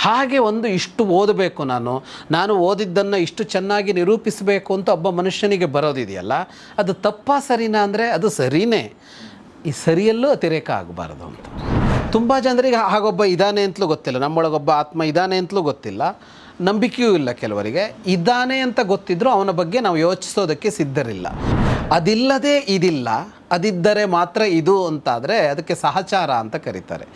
ಹಾಗೆ ಒಂದು ಇಷ್ಟು ಓದಬೇಕು, ನಾನು ಓದಿದ್ದನ್ನು ಇಷ್ಟು ಚೆನ್ನಾಗಿ ನಿರೂಪಿಸಬೇಕು ಅಂತ ಒಬ್ಬ ಮನುಷ್ಯನಿಗೆ ಬರೋದಿದೆಯಲ್ಲ, ಅದು ತಪ್ಪಾ ಸರಿನಾ ಅಂದರೆ ಅದು ಸರಿಯೇ. ಈ ಸರಿಯಲ್ಲೂ ಅತಿರೇಕ ಆಗಬಾರ್ದು ಅಂತ. ತುಂಬ ಜನರಿಗೆ ಹಾಗೊಬ್ಬ ಇದ್ದಾನೆ ಅಂತಲೂ ಗೊತ್ತಿಲ್ಲ, ನಮ್ಮೊಳಗೊಬ್ಬ ಆತ್ಮ ಇದ್ದಾನೆ ಅಂತಲೂ ಗೊತ್ತಿಲ್ಲ, ನಂಬಿಕೆಯೂ ಇಲ್ಲ. ಕೆಲವರಿಗೆ ಇದ್ದಾನೆ ಅಂತ ಗೊತ್ತಿದ್ರೂ ಅವನ ಬಗ್ಗೆ ನಾವು ಯೋಚಿಸೋದಕ್ಕೆ ಸಿದ್ಧರಿಲ್ಲ. ಅದಿಲ್ಲದೆ ಇದಿಲ್ಲ, ಅದಿದ್ದರೆ ಮಾತ್ರ ಇದು ಅಂತಾದರೆ ಅದಕ್ಕೆ ಸಹಚಾರ ಅಂತ ಕರೀತಾರೆ.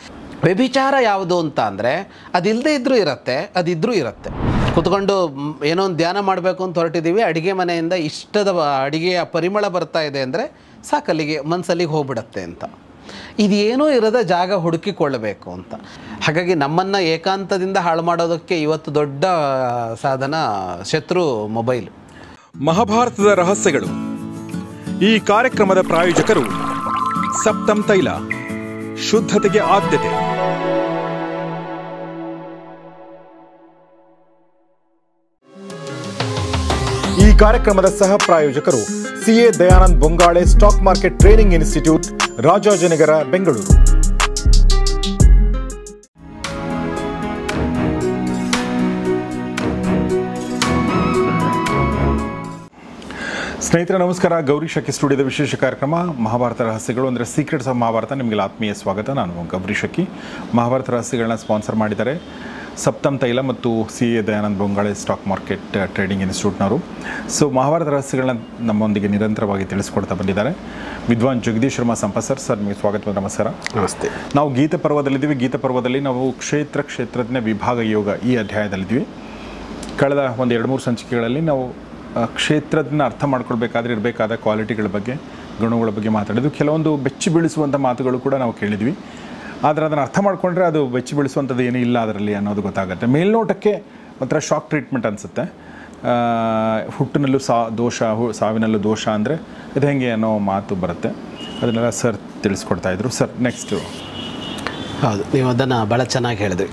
ವ್ಯಭಿಚಾರ ಯಾವುದು ಅಂತ ಅಂದರೆ ಅದಿಲ್ಲದೆ ಇದ್ದರೂ ಇರುತ್ತೆ, ಅದಿದ್ರೂ ಇರುತ್ತೆ. ಕೂತ್ಕೊಂಡು ಏನೋ ಒಂದು ಧ್ಯಾನ ಮಾಡಬೇಕು ಅಂತ ಹೊರಟಿದ್ದೀವಿ, ಅಡುಗೆ ಮನೆಯಿಂದ ಇಷ್ಟದ ಅಡುಗೆಯ ಪರಿಮಳ ಬರ್ತಾ ಇದೆ ಅಂದರೆ ಸಾಕಲ್ಲಿಗೆ ಮನಸ್ಸಲ್ಲಿಗೆ ಹೋಗ್ಬಿಡತ್ತೆ ಅಂತ. ಇದೇನೂ ಇರದ ಜಾಗ ಹುಡುಕಿಕೊಳ್ಳಬೇಕು ಅಂತ. ಹಾಗಾಗಿ ನಮ್ಮನ್ನು ಏಕಾಂತದಿಂದ ಹಾಳು ಮಾಡೋದಕ್ಕೆ ಇವತ್ತು ದೊಡ್ಡ ಸಾಧನ ಶತ್ರು ಮೊಬೈಲ್. ಮಹಾಭಾರತದ ರಹಸ್ಯಗಳು. ಈ ಕಾರ್ಯಕ್ರಮದ ಪ್ರಾಯೋಜಕರು ಸಪ್ತಮ್ ತೈಲ, ಶುದ್ಧತೆಗೆ ಆದ್ಯತೆ. ಈ ಕಾರ್ಯಕ್ರಮದ ಸಹ ಪ್ರಾಯೋಜಕರು CA Dayanand Bongale stock market training institute, Rajajinagar, Bengaluru. ಸ್ನೇಹಿತರೆ ನಮಸ್ಕಾರ. ಗೌರಿ ಶಕ್ಕಿ ಸ್ಟುಡಿಯೋದ ವಿಶೇಷ ಕಾರ್ಯಕ್ರಮ ಮಹಾಭಾರತ ರಹಸ್ಯಗಳು, ಅಂದರೆ ಸೀಕ್ರೆಟ್ಸ್ ಆಫ್ ಮಹಾಭಾರತ. ನಿಮಗೆ ಆತ್ಮೀಯ ಸ್ವಾಗತ. ನಾನು ಗೌರಿ ಶಕ್ಕಿ. ಮಹಾಭಾರತ ರಹಸ್ಯಗಳನ್ನ ಸ್ಪಾನ್ಸರ್ ಮಾಡಿದ್ದಾರೆ ಸಪ್ತಮ್ ತೈಲ ಮತ್ತು CA Dayanand Bongale stock market trading ಇನ್ಸ್ಟಿಟ್ಯೂಟ್ನವರು. ಸೊ ಮಹಾಭಾರತ ರಹಸ್ಯಗಳನ್ನ ನಮ್ಮೊಂದಿಗೆ ನಿರಂತರವಾಗಿ ತಿಳಿಸ್ಕೊಡ್ತಾ ಬಂದಿದ್ದಾರೆ ವಿದ್ವಾನ್ ಜಗದೀಶ್ ಶರ್ಮಾ ಸಂಪ ಸರ್. ನಿಮಗೆ ಸ್ವಾಗತ, ನಮಸ್ಕಾರ. ನಮಸ್ತೆ. ನಾವು ಗೀತ ಪರ್ವದಲ್ಲಿದ್ದೀವಿ. ಗೀತ ಪರ್ವದಲ್ಲಿ ನಾವು ಕ್ಷೇತ್ರಜ್ಞ ವಿಭಾಗ ಯೋಗ ಈ ಅಧ್ಯಾಯದಲ್ಲಿದ್ದೀವಿ. ಕಳೆದ ಒಂದು 2-3 ಸಂಚಿಕೆಗಳಲ್ಲಿ ನಾವು ಕ್ಷೇತ್ರದನ್ನ ಅರ್ಥ ಮಾಡ್ಕೊಳ್ಬೇಕಾದ್ರೆ ಇರಬೇಕಾದ ಕ್ವಾಲಿಟಿಗಳ ಬಗ್ಗೆ, ಗುಣಗಳ ಬಗ್ಗೆ ಮಾತಾಡಿದ್ವಿ. ಕೆಲವೊಂದು ಬೆಚ್ಚಿ ಬೀಳಿಸುವಂಥ ಮಾತುಗಳು ಕೂಡ ನಾವು ಕೇಳಿದ್ವಿ. ಆದರೆ ಅದನ್ನು ಅರ್ಥ ಮಾಡಿಕೊಂಡ್ರೆ ಅದು ಬೆಚ್ಚಿ ಬೀಳಿಸುವಂಥದ್ದು ಏನೂ ಇಲ್ಲ ಅದರಲ್ಲಿ ಅನ್ನೋದು ಗೊತ್ತಾಗುತ್ತೆ. ಮೇಲ್ನೋಟಕ್ಕೆ ಒಂಥರ ಶಾಕ್ ಟ್ರೀಟ್ಮೆಂಟ್ ಅನಿಸುತ್ತೆ. ಹುಟ್ಟಿನಲ್ಲೂ ದೋಷ, ಸಾವಿನಲ್ಲೂ ದೋಷ ಅಂದರೆ ಇದು ಹೆಂಗೆ ಅನ್ನೋ ಮಾತು ಬರುತ್ತೆ. ಅದನ್ನೆಲ್ಲ ಸರ್ ತಿಳಿಸ್ಕೊಡ್ತಾಯಿದ್ರು. Sir next. ಹೌದು, ನೀವು ಅದನ್ನು ಭಾಳ ಚೆನ್ನಾಗಿ ಹೇಳಿದ್ರಿ.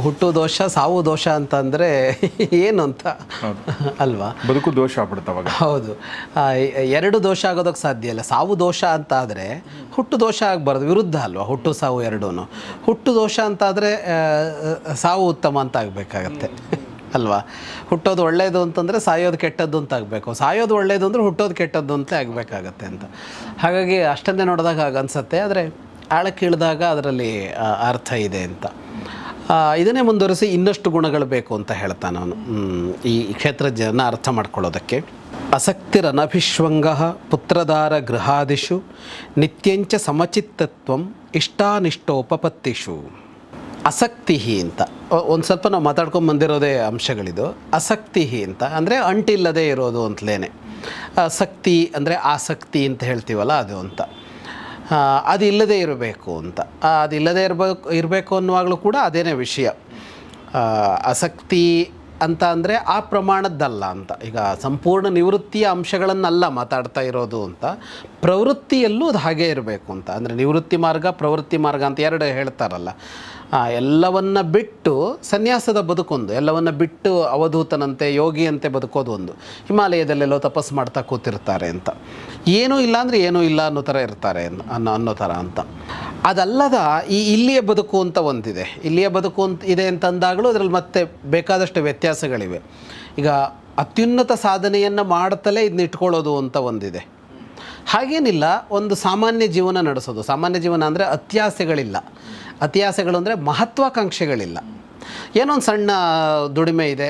ಹುಟ್ಟು ದೋಷ, ಸಾವು ದೋಷ ಅಂತಂದರೆ ಏನು ಅಂತ ಅಲ್ವಾ? ಬದುಕು ದೋಷ ಆಗ್ಬಿಡುತ್ತವಾಗ. ಹೌದು, ಎರಡು ದೋಷ ಆಗೋದಕ್ಕೆ ಸಾಧ್ಯ ಇಲ್ಲ. ಸಾವು ದೋಷ ಅಂತ ಆದರೆ ಹುಟ್ಟು ದೋಷ ಆಗಬಾರ್ದು, ವಿರುದ್ಧ ಅಲ್ವಾ? ಹುಟ್ಟು ಸಾವು ಎರಡೂ. ಹುಟ್ಟು ದೋಷ ಅಂತಾದರೆ ಸಾವು ಉತ್ತಮ ಅಂತ ಆಗಬೇಕಾಗತ್ತೆ ಅಲ್ವಾ? ಹುಟ್ಟೋದು ಒಳ್ಳೆಯದು ಅಂತಂದರೆ ಸಾಯೋದು ಕೆಟ್ಟದ್ದು ಅಂತ ಆಗಬೇಕು, ಸಾಯೋದು ಒಳ್ಳೆಯದು ಅಂದರೆ ಹುಟ್ಟೋದು ಕೆಟ್ಟದ್ದು ಅಂತ ಆಗಬೇಕಾಗತ್ತೆ ಅಂತ. ಹಾಗಾಗಿ ಅಷ್ಟನ್ನೇ ನೋಡಿದಾಗ ಹಾಗೆ ಅನಿಸುತ್ತೆ. ಆದರೆ ಆಳಕ್ಕೆ ಇಳಿದಾಗ ಅದರಲ್ಲಿ ಅರ್ಥ ಇದೆ ಅಂತ. ಇದನ್ನೇ ಮುಂದುವರಿಸಿ ಇನ್ನಷ್ಟು ಗುಣಗಳು ಬೇಕು ಅಂತ ಹೇಳ್ತಾನೆ ಅವನು ಈ ಕ್ಷೇತ್ರಜ್ಞನ ಅರ್ಥ ಮಾಡ್ಕೊಳ್ಳೋದಕ್ಕೆ. ಆಸಕ್ತಿರನಭಿಶ್ವಂಗ ಪುತ್ರದಾರ ಗೃಹಾದಿಷು ನಿತ್ಯಂಚ ಸಮಚಿತ್ತತ್ವಂ ಇಷ್ಟಾನಿಷ್ಟೋಪಪತ್ತಿಷು. ಆಸಕ್ತಿ ಅಂತ ಒಂದು ಸ್ವಲ್ಪ ನಾವು ಮಾತಾಡ್ಕೊಂಡು ಬಂದಿರೋದೇ ಅಂಶಗಳಿದು. ಆಸಕ್ತಿ ಅಂತ ಅಂದರೆ ಅಂಟಿಲ್ಲದೆ ಇರೋದು ಅಂತಲೇ. ಆಸಕ್ತಿ ಅಂದರೆ ಆಸಕ್ತಿ ಅಂತ ಹೇಳ್ತೀವಲ್ಲ ಅದು ಅಂತ. ಅದಿಲ್ಲದೆ ಇರಬೇಕು ಅಂತ. ಅದಿಲ್ಲದೆ ಇರಬೇಕು ಅನ್ನುವಾಗಲೂ ಕೂಡ ಅದೇನೇ ವಿಷಯ. ಆಸಕ್ತಿ ಅಂತ ಅಂದರೆ ಆ ಪ್ರಮಾಣದ್ದಲ್ಲ ಅಂತ. ಈಗ ಸಂಪೂರ್ಣ ನಿವೃತ್ತಿಯ ಅಂಶಗಳನ್ನೆಲ್ಲ ಮಾತಾಡ್ತಾ ಇರೋದು ಅಂತ. ಪ್ರವೃತ್ತಿಯಲ್ಲೂ ಅದು ಹಾಗೇ ಇರಬೇಕು ಅಂತ. ಅಂದರೆ ನಿವೃತ್ತಿ ಮಾರ್ಗ, ಪ್ರವೃತ್ತಿ ಮಾರ್ಗ ಅಂತ ಎರಡು ಹೇಳ್ತಾರಲ್ಲ. ಎಲ್ಲವನ್ನ ಬಿಟ್ಟು ಸನ್ಯಾಸದ ಬದುಕೊಂದು, ಎಲ್ಲವನ್ನ ಬಿಟ್ಟು ಅವಧೂತನಂತೆ ಯೋಗಿಯಂತೆ ಬದುಕೋದು ಒಂದು. ಹಿಮಾಲಯದಲ್ಲೆಲ್ಲೋ ತಪಸ್ಸು ಮಾಡ್ತಾ ಕೂತಿರ್ತಾರೆ ಅಂತ. ಏನೂ ಇಲ್ಲ ಅಂದರೆ ಏನೂ ಇಲ್ಲ ಅನ್ನೋ ಥರ ಇರ್ತಾರೆ ಅನ್ನೋ ಥರ ಅಂತ. ಅದಲ್ಲದ ಇಲ್ಲಿಯ ಬದುಕು ಅಂತ ಒಂದಿದೆ. ಇಲ್ಲಿಯ ಬದುಕು ಅಂತ ಇದೆ ಅಂತಂದಾಗಲೂ ಅದರಲ್ಲಿ ಮತ್ತೆ ಬೇಕಾದಷ್ಟು ವ್ಯತ್ಯಾಸಗಳಿವೆ. ಈಗ ಅತ್ಯುನ್ನತ ಸಾಧನೆಯನ್ನು ಮಾಡುತ್ತಲೇ ಇದನ್ನ ಇಟ್ಕೊಳ್ಳೋದು ಅಂತ ಒಂದಿದೆ. ಹಾಗೇನಿಲ್ಲ, ಒಂದು ಸಾಮಾನ್ಯ ಜೀವನ ನಡೆಸೋದು. ಸಾಮಾನ್ಯ ಜೀವನ ಅಂದರೆ ಅತ್ಯಾಸೆಗಳಿಲ್ಲ. ಅತ್ಯಾಸೆಗಳು ಅಂದರೆ ಮಹತ್ವಾಕಾಂಕ್ಷೆಗಳಿಲ್ಲ. ಏನೋ ಒಂದು ಸಣ್ಣ ದುಡಿಮೆ ಇದೆ,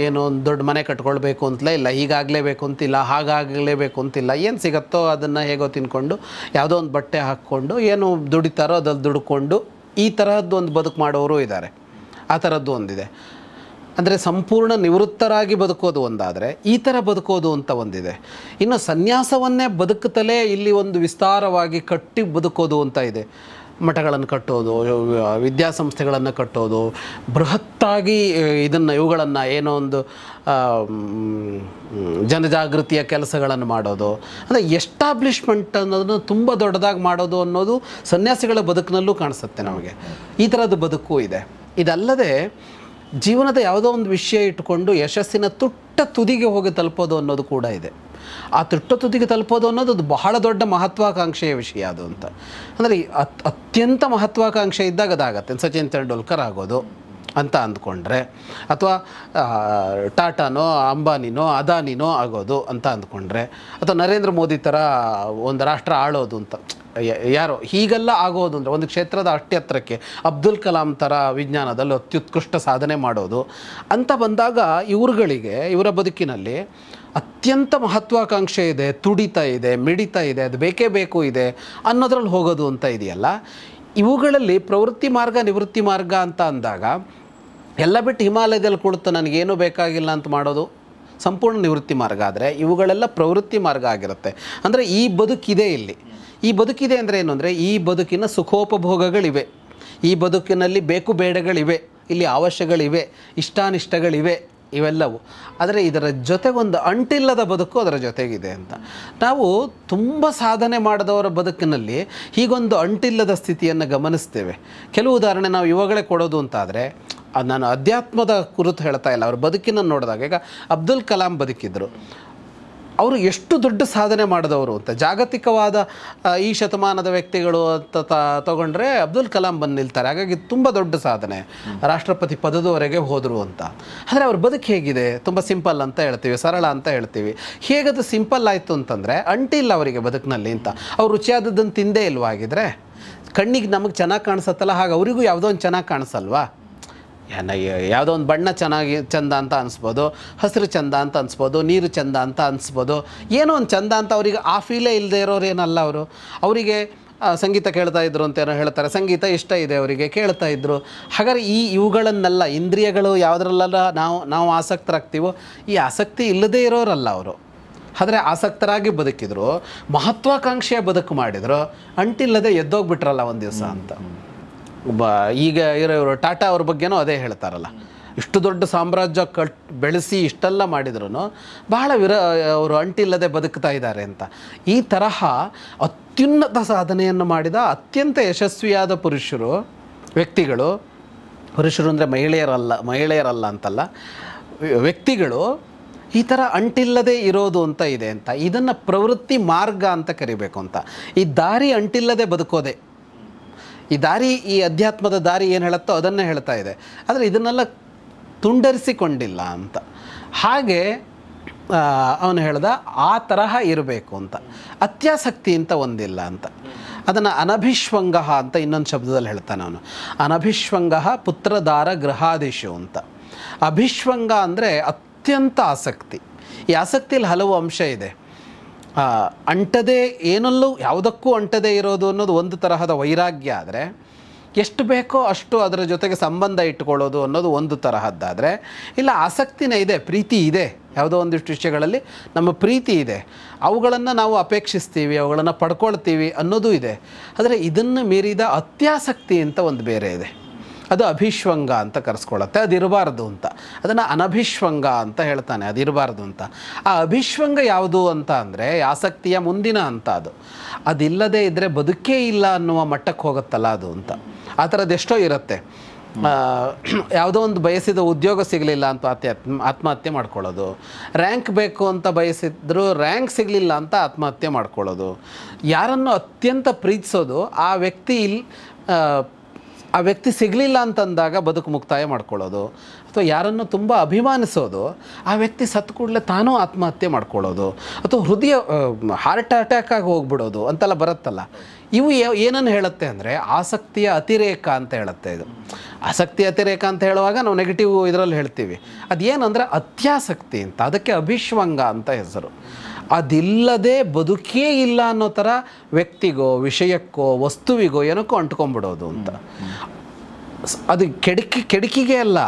ಏನೋ ಒಂದು ದೊಡ್ಡ ಮನೆ ಕಟ್ಕೊಳ್ಬೇಕು ಅಂತಲೇ ಇಲ್ಲ, ಹೀಗಾಗಲೇಬೇಕು ಅಂತಿಲ್ಲ, ಹಾಗಾಗಲೇಬೇಕು ಅಂತಿಲ್ಲ. ಏನು ಸಿಗುತ್ತೋ ಅದನ್ನು ಹೇಗೋ ತಿನ್ಕೊಂಡು ಯಾವುದೋ ಒಂದು ಬಟ್ಟೆ ಹಾಕ್ಕೊಂಡು ಏನು ದುಡಿತಾರೋ ಅದಲ್ಲಿ ದುಡ್ಕೊಂಡು ಈ ತರಹದ್ದು ಒಂದು ಬದುಕು ಮಾಡೋರು ಇದ್ದಾರೆ. ಆ ಥರದ್ದು ಒಂದಿದೆ. ಅಂದರೆ ಸಂಪೂರ್ಣ ನಿವೃತ್ತರಾಗಿ ಬದುಕೋದು ಒಂದಾದರೆ, ಈ ಥರ ಬದುಕೋದು ಅಂತ ಒಂದಿದೆ. ಇನ್ನು ಸನ್ಯಾಸವನ್ನೇ ಬದುಕುತ್ತಲೇ ಇಲ್ಲಿ ಒಂದು ವಿಸ್ತಾರವಾಗಿ ಕಟ್ಟಿ ಬದುಕೋದು ಅಂತ ಇದೆ. ಮಠಗಳನ್ನು ಕಟ್ಟೋದು, ವಿದ್ಯಾಸಂಸ್ಥೆಗಳನ್ನು ಕಟ್ಟೋದು, ಬೃಹತ್ತಾಗಿ ಇವುಗಳನ್ನು ಏನೋ ಒಂದು ಜನಜಾಗೃತಿಯ ಕೆಲಸಗಳನ್ನು ಮಾಡೋದು, ಅಂದರೆ ಎಸ್ಟಾಬ್ಲಿಷ್ಮೆಂಟ್ ಅನ್ನೋದನ್ನು ತುಂಬ ದೊಡ್ಡದಾಗಿ ಮಾಡೋದು ಅನ್ನೋದು ಸನ್ಯಾಸಿಗಳ ಬದುಕಿನಲ್ಲೂ ಕಾಣಿಸುತ್ತೆ ನಮಗೆ. ಈ ಥರದ್ದು ಬದುಕು ಇದೆ. ಇದಲ್ಲದೆ ಜೀವನದ ಯಾವುದೋ ಒಂದು ವಿಷಯ ಇಟ್ಟುಕೊಂಡು ಯಶಸ್ಸಿನ ತುಟ್ಟ ತುದಿಗೆ ಹೋಗಿ ತಲುಪೋದು ಅನ್ನೋದು ಕೂಡ ಇದೆ. ಆ ತುದಿಗೆ ತಲುಪೋದು ಅನ್ನೋದು ಅದು ಬಹಳ ದೊಡ್ಡ ಮಹತ್ವಾಕಾಂಕ್ಷೆಯ ವಿಷಯ ಅದು ಅಂತ. ಅಂದರೆ ಅತ್ಯಂತ ಮಹತ್ವಾಕಾಂಕ್ಷೆ ಇದ್ದಾಗ ಅದಾಗತ್ತೆ. ಸಚಿನ್ ತೆಂಡೂಲ್ಕರ್ ಆಗೋದು ಅಂತ ಅಂದ್ಕೊಂಡ್ರೆ, ಅಥವಾ ಟಾಟಾನೋ ಅಂಬಾನಿನೋ ಅದಾನಿನೋ ಆಗೋದು ಅಂತ ಅಂದ್ಕೊಂಡ್ರೆ, ಅಥವಾ ನರೇಂದ್ರ ಮೋದಿ ಥರ ಒಂದು ರಾಷ್ಟ್ರ ಆಳೋದು ಅಂತ ಯಾರೋ ಹೀಗೆಲ್ಲ ಆಗೋದು ಅಂದರೆ, ಒಂದು ಕ್ಷೇತ್ರದ ಅತ್ಯತ್ರಕ್ಕೆ ಅಬ್ದುಲ್ ಕಲಾಂ ಥರ ವಿಜ್ಞಾನದಲ್ಲಿ ಅತ್ಯುತ್ಕೃಷ್ಟ ಸಾಧನೆ ಮಾಡೋದು ಅಂತ ಬಂದಾಗ ಇವರುಗಳಿಗೆ ಇವರ ಬದುಕಿನಲ್ಲಿ ಅತ್ಯಂತ ಮಹತ್ವಾಕಾಂಕ್ಷೆ ಇದೆ, ತುಡಿತ ಇದೆ, ಮಿಡಿತ ಇದೆ, ಅದು ಬೇಕೇ ಬೇಕು ಇದೆ ಅನ್ನೋದ್ರಲ್ಲಿ ಹೋಗೋದು ಅಂತ ಇದೆಯಲ್ಲ. ಇವುಗಳಲ್ಲಿ ಪ್ರವೃತ್ತಿ ಮಾರ್ಗ ನಿವೃತ್ತಿ ಮಾರ್ಗ ಅಂತ ಅಂದಾಗ ಎಲ್ಲ ಬಿಟ್ಟು ಹಿಮಾಲಯದಲ್ಲಿ ಕುಳಿತು ನನಗೇನು ಬೇಕಾಗಿಲ್ಲ ಅಂತ ಮಾಡೋದು ಸಂಪೂರ್ಣ ನಿವೃತ್ತಿ ಮಾರ್ಗ. ಆದರೆ ಇವುಗಳೆಲ್ಲ ಪ್ರವೃತ್ತಿ ಮಾರ್ಗ ಆಗಿರುತ್ತೆ. ಅಂದರೆ ಈ ಬದುಕಿದೆ, ಇಲ್ಲಿ ಈ ಬದುಕಿದೆ ಅಂದರೆ ಏನು ಅಂದರೆ ಈ ಬದುಕಿನ ಸುಖೋಪಭೋಗಗಳಿವೆ, ಈ ಬದುಕಿನಲ್ಲಿ ಬೇಕು ಬೇಡಗಳಿವೆ, ಇಲ್ಲಿ ಅವಶ್ಯಗಳಿವೆ, ಇಷ್ಟಾನಿಷ್ಟಗಳಿವೆ, ಇವೆಲ್ಲವು. ಆದರೆ ಇದರ ಜೊತೆಗೊಂದು ಅಂಟಿಲ್ಲದ ಬದುಕು ಅದರ ಜೊತೆಗಿದೆ ಅಂತ. ನಾವು ತುಂಬ ಸಾಧನೆ ಮಾಡಿದವರ ಬದುಕಿನಲ್ಲಿ ಹೀಗೊಂದು ಅಂಟಿಲ್ಲದ ಸ್ಥಿತಿಯನ್ನು ಗಮನಿಸ್ತೇವೆ. ಕೆಲವು ಉದಾಹರಣೆ ನಾವು ಇವಾಗಲೇ ಕೊಡೋದು ಅಂತಾದರೆ, ನಾನು ಅಧ್ಯಾತ್ಮದ ಕುರಿತು ಹೇಳ್ತಾ ಇಲ್ಲ, ಅವ್ರ ಬದುಕಿನ ನೋಡಿದಾಗ ಈಗ ಅಬ್ದುಲ್ ಕಲಾಂ ಬದುಕಿದ್ರು, ಅವರು ಎಷ್ಟು ದೊಡ್ಡ ಸಾಧನೆ ಮಾಡಿದವರು ಅಂತ. ಜಾಗತಿಕವಾದ ಈ ಶತಮಾನದ ವ್ಯಕ್ತಿಗಳು ಅಂತ ತಗೊಂಡ್ರೆ ಅಬ್ದುಲ್ ಕಲಾಂ ಬಂದು ನಿಲ್ತಾರೆ. ಹಾಗಾಗಿ ತುಂಬ ದೊಡ್ಡ ಸಾಧನೆ, ರಾಷ್ಟ್ರಪತಿ ಪದದವರೆಗೆ ಹೋದರು ಅಂತ. ಆದರೆ ಅವ್ರ ಬದುಕು ಹೇಗಿದೆ? ತುಂಬ ಸಿಂಪಲ್ ಅಂತ ಹೇಳ್ತೀವಿ, ಸರಳ ಅಂತ ಹೇಳ್ತೀವಿ. ಹೇಗದು ಸಿಂಪಲ್ ಆಯಿತು ಅಂತಂದರೆ, ಅಂಟಿಲ್ಲ ಅವರಿಗೆ ಬದುಕಿನಲ್ಲಿ ಅಂತ. ಅವ್ರು ರುಚಿಯಾದದ್ದನ್ನು ತಿಂದೇ ಇಲ್ವಾಗಿದ್ರೆ, ಕಣ್ಣಿಗೆ ನಮಗೆ ಚೆನ್ನಾಗಿ ಕಾಣಿಸುತ್ತಲ್ಲ, ಹಾಗೆ ಅವರಿಗೂ ಯಾವುದೋ ಒಂದು ಚೆನ್ನಾಗಿ ಕಾಣಿಸಲ್ವಾ? ಯಾವುದೋ ಒಂದು ಬಣ್ಣ ಚಂದ ಅಂತ ಅನಿಸ್ಬೋದು, ಹಸಿರು ಚಂದ ಅಂತ ಅನಿಸ್ಬೋದು, ನೀರು ಚಂದ ಅಂತ ಅನಿಸ್ಬೋದು, ಏನೋ ಒಂದು ಚಂದ ಅಂತ ಅವರಿಗೆ ಆ ಫೀಲೇ ಇಲ್ಲದೆ ಇರೋರು ಏನಲ್ಲ ಅವರು. ಅವರಿಗೆ ಸಂಗೀತ ಕೇಳ್ತಾ ಇದ್ರು ಅಂತ ಏನೋ ಹೇಳ್ತಾರೆ, ಸಂಗೀತ ಇಷ್ಟ ಇದೆ ಅವರಿಗೆ, ಕೇಳ್ತಾ ಇದ್ರು. ಹಾಗಾದ್ರೆ ಇವುಗಳನ್ನೆಲ್ಲ ಇಂದ್ರಿಯಗಳು ಯಾವುದ್ರಲ್ಲೆಲ್ಲ ನಾವು ಆಸಕ್ತರಾಗ್ತೀವೋ ಈ ಆಸಕ್ತಿ ಇಲ್ಲದೇ ಇರೋರಲ್ಲ ಅವರು. ಆದರೆ ಆಸಕ್ತರಾಗಿ ಬದುಕಿದ್ರು, ಮಹತ್ವಾಕಾಂಕ್ಷೆಯ ಬದುಕು ಮಾಡಿದ್ರು, ಅಂಟಿಲ್ಲದೆ ಎದ್ದೋಗ್ಬಿಟ್ರಲ್ಲ ಒಂದು ದಿವಸ ಅಂತ. ಈಗ ಇವರು ಟಾಟಾ ಅವ್ರ ಬಗ್ಗೆನೂ ಅದೇ ಹೇಳ್ತಾರಲ್ಲ, ಇಷ್ಟು ದೊಡ್ಡ ಸಾಮ್ರಾಜ್ಯ ಬೆಳೆಸಿ ಇಷ್ಟೆಲ್ಲ ಮಾಡಿದ್ರು ಬಹಳ ಅವರು ಅಂಟಿಲ್ಲದೆ ಬದುಕ್ತಾ ಇದ್ದಾರೆ ಅಂತ. ಈ ತರಹ ಅತ್ಯುನ್ನತ ಸಾಧನೆಯನ್ನು ಮಾಡಿದ ಅತ್ಯಂತ ಯಶಸ್ವಿಯಾದ ವ್ಯಕ್ತಿಗಳು ಅಂದರೆ ಮಹಿಳೆಯರಲ್ಲ ಅಂತಲ್ಲ, ವ್ಯಕ್ತಿಗಳು ಈ ಥರ ಅಂಟಿಲ್ಲದೆ ಇರೋದು ಅಂತ ಇದೆ ಅಂತ. ಇದನ್ನು ಪ್ರವೃತ್ತಿ ಮಾರ್ಗ ಅಂತ ಕರಿಬೇಕು ಅಂತ. ಈ ದಾರಿ ಅಂಟಿಲ್ಲದೆ ಬದುಕೋದೆ, ಈ ದಾರಿ, ಈ ಅಧ್ಯಾತ್ಮದ ದಾರಿ ಏನು ಹೇಳುತ್ತೋ ಅದನ್ನೇ ಹೇಳ್ತಾ ಇದೆ. ಆದರೆ ಇದನ್ನೆಲ್ಲ ತುಂಡರಿಸಿಕೊಂಡಿಲ್ಲ ಅಂತ. ಹಾಗೆ ಅವನು ಹೇಳ್ದ ಆ ತರಹ ಇರಬೇಕು ಅಂತ. ಅತ್ಯಾಸಕ್ತಿ ಅಂತ ಒಂದಿಲ್ಲ ಅಂತ. ಅದನ್ನು ಅನಭಿಶ್ವಂಗ ಅಂತ ಇನ್ನೊಂದು ಶಬ್ದದಲ್ಲಿ ಹೇಳ್ತಾನೆ ಅವನು. ಅನಭಿಶ್ವಂಗ ಪುತ್ರದಾರ ಗೃಹಾದಿಶು ಅಂತ. ಅಭಿಶ್ವಂಗ ಅಂದರೆ ಅತ್ಯಂತ ಆಸಕ್ತಿ. ಈ ಆಸಕ್ತಿಯಲ್ಲಿ ಹಲವು ಅಂಶ ಇದೆ. ಅಂಟದೇ, ಏನಲ್ಲೂ ಯಾವುದಕ್ಕೂ ಅಂಟದೇ ಇರೋದು ಅನ್ನೋದು ಒಂದು ತರಹದ ವೈರಾಗ್ಯ ಆದರೆ, ಎಷ್ಟು ಬೇಕೋ ಅಷ್ಟು ಅದರ ಜೊತೆಗೆ ಸಂಬಂಧ ಇಟ್ಕೊಳ್ಳೋದು ಅನ್ನೋದು ಒಂದು ತರಹದ್ದಾದರೆ, ಇಲ್ಲ ಆಸಕ್ತಿನೇ ಇದೆ, ಪ್ರೀತಿ ಇದೆ, ಯಾವುದೋ ಒಂದಿಷ್ಟು ವಿಷಯಗಳಲ್ಲಿ ನಮ್ಮ ಪ್ರೀತಿ ಇದೆ, ಅವುಗಳನ್ನು ನಾವು ಅಪೇಕ್ಷಿಸ್ತೀವಿ, ಅವುಗಳನ್ನು ಪಡ್ಕೊಳ್ತೀವಿ ಅನ್ನೋದು ಇದೆ. ಆದರೆ ಇದನ್ನು ಮೀರಿದ ಅತ್ಯಾಸಕ್ತಿ ಅಂತ ಒಂದು ಬೇರೆ ಇದೆ, ಅದು ಅಭಿಶ್ವಂಗ ಅಂತ ಕರೆಸ್ಕೊಳ್ಳುತ್ತೆ. ಅದಿರಬಾರ್ದು ಅಂತ. ಅದನ್ನು ಅನಭಿಶ್ವಂಗ ಅಂತ ಹೇಳ್ತಾನೆ, ಅದಿರಬಾರ್ದು ಅಂತ. ಆ ಅಭಿಶ್ವಂಗ ಯಾವುದು ಅಂತ ಅಂದರೆ ಆಸಕ್ತಿಯ ಮುಂದಿನ ಅಂತ. ಅದಿಲ್ಲದೆ ಇದ್ದರೆ ಬದುಕೇ ಇಲ್ಲ ಅನ್ನುವ ಮಟ್ಟಕ್ಕೆ ಹೋಗುತ್ತಲ್ಲ ಅದು ಅಂತ. ಆ ಥರದ್ದು ಎಷ್ಟೋ ಇರುತ್ತೆ. ಯಾವುದೋ ಒಂದು ಬಯಸಿದ ಉದ್ಯೋಗ ಸಿಗಲಿಲ್ಲ ಅಂತ ಆತ್ಮಹತ್ಯೆ ಮಾಡ್ಕೊಳ್ಳೋದು, ರ್ಯಾಂಕ್ ಬೇಕು ಅಂತ ಬಯಸಿದ್ರು ರ್ಯಾಂಕ್ ಸಿಗಲಿಲ್ಲ ಅಂತ ಆತ್ಮಹತ್ಯೆ ಮಾಡ್ಕೊಳ್ಳೋದು, ಯಾರನ್ನು ಅತ್ಯಂತ ಪ್ರೀತಿಸೋದು ಆ ವ್ಯಕ್ತಿ ಸಿಗಲಿಲ್ಲ ಅಂತಂದಾಗ ಬದುಕು ಮುಕ್ತಾಯ ಮಾಡ್ಕೊಳ್ಳೋದು, ಅಥವಾ ಯಾರನ್ನು ತುಂಬ ಅಭಿಮಾನಿಸೋದು, ಆ ವ್ಯಕ್ತಿ ಸತ್ತು ಕೂಡಲೇ ತಾನೂ ಆತ್ಮಹತ್ಯೆ ಮಾಡ್ಕೊಳ್ಳೋದು, ಅಥವಾ ಹಾರ್ಟ್ ಅಟ್ಯಾಕ್ ಆಗಿ ಹೋಗ್ಬಿಡೋದು ಅಂತೆಲ್ಲ ಬರುತ್ತಲ್ಲ. ಇವು ಏನನ್ನು ಹೇಳುತ್ತೆ ಅಂದರೆ ಆಸಕ್ತಿಯ ಅತಿರೇಕ ಅಂತ ಹೇಳುತ್ತೆ. ಇದು ಆಸಕ್ತಿ ಅತಿರೇಕ ಅಂತ ಹೇಳುವಾಗ ನಾವು ನೆಗೆಟಿವ್ ಇದರಲ್ಲಿ ಹೇಳ್ತೀವಿ. ಅದೇನಂದರೆ ಅತ್ಯಾಸಕ್ತಿ ಅಂತ. ಅದಕ್ಕೆ ಅಭಿಶ್ವಂಗ ಅಂತ ಹೆಸರು. ಅದಿಲ್ಲದೆ ಬದುಕೇ ಇಲ್ಲ ಅನ್ನೋ ಥರ ವ್ಯಕ್ತಿಗೋ ವಿಷಯಕ್ಕೋ ವಸ್ತುವಿಗೋ ಏನಕ್ಕೋ ಅಂಟ್ಕೊಂಡ್ಬಿಡೋದು ಅಂತ. ಅದು ಕೆಡಕಿಗೆ ಅಲ್ಲ,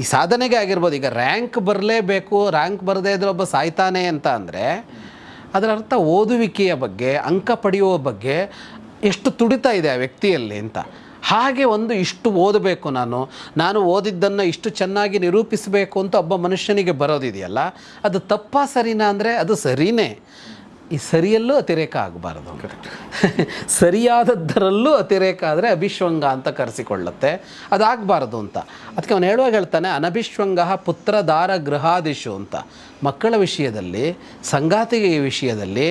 ಈ ಸಾಧನೆಗೆ ಆಗಿರ್ಬೋದು. ಈಗ ರ್ಯಾಂಕ್ ಬರಲೇಬೇಕು, ರ್ಯಾಂಕ್ ಬರದೇ ಇದ್ರೆ ಒಬ್ಬ ಸಾಯ್ತಾನೆ ಅಂತ ಅಂದರೆ ಅದರ ಅರ್ಥ ಓದುವಿಕೆಯ ಬಗ್ಗೆ, ಅಂಕ ಪಡೆಯುವ ಬಗ್ಗೆ ಎಷ್ಟು ತುಡಿತಾ ಇದೆ ಆ ವ್ಯಕ್ತಿಯಲ್ಲಿ ಅಂತ. ಹಾಗೆ ಇಷ್ಟು ಓದಬೇಕು, ನಾನು ಓದಿದ್ದನ್ನು ಇಷ್ಟು ಚೆನ್ನಾಗಿ ನಿರೂಪಿಸಬೇಕು ಅಂತ ಒಬ್ಬ ಮನುಷ್ಯನಿಗೆ ಬರೋದಿದೆಯಲ್ಲ, ಅದು ತಪ್ಪಾ ಸರಿನಾ ಅಂದರೆ ಅದು ಸರಿನೇ. ಈ ಸರಿಯಲ್ಲೂ ಅತಿರೇಕ ಆಗಬಾರ್ದು. ಸರಿಯಾದದ್ದರಲ್ಲೂ ಅತಿರೇಕ ಆದರೆ ಅಭಿಶ್ವಂಗ ಅಂತ ಕರೆಸಿಕೊಳ್ಳುತ್ತೆ, ಅದಾಗಬಾರ್ದು ಅಂತ. ಅದಕ್ಕೆ ಅವನು ಹೇಳುವಾಗ ಹೇಳ್ತಾನೆ, ಅನಭಿಶ್ವಂಗ ಪುತ್ರದಾರ ಗೃಹಾದಿಶು ಅಂತ. ಮಕ್ಕಳ ವಿಷಯದಲ್ಲಿ, ಸಂಗಾತಿಗೆ ವಿಷಯದಲ್ಲಿ,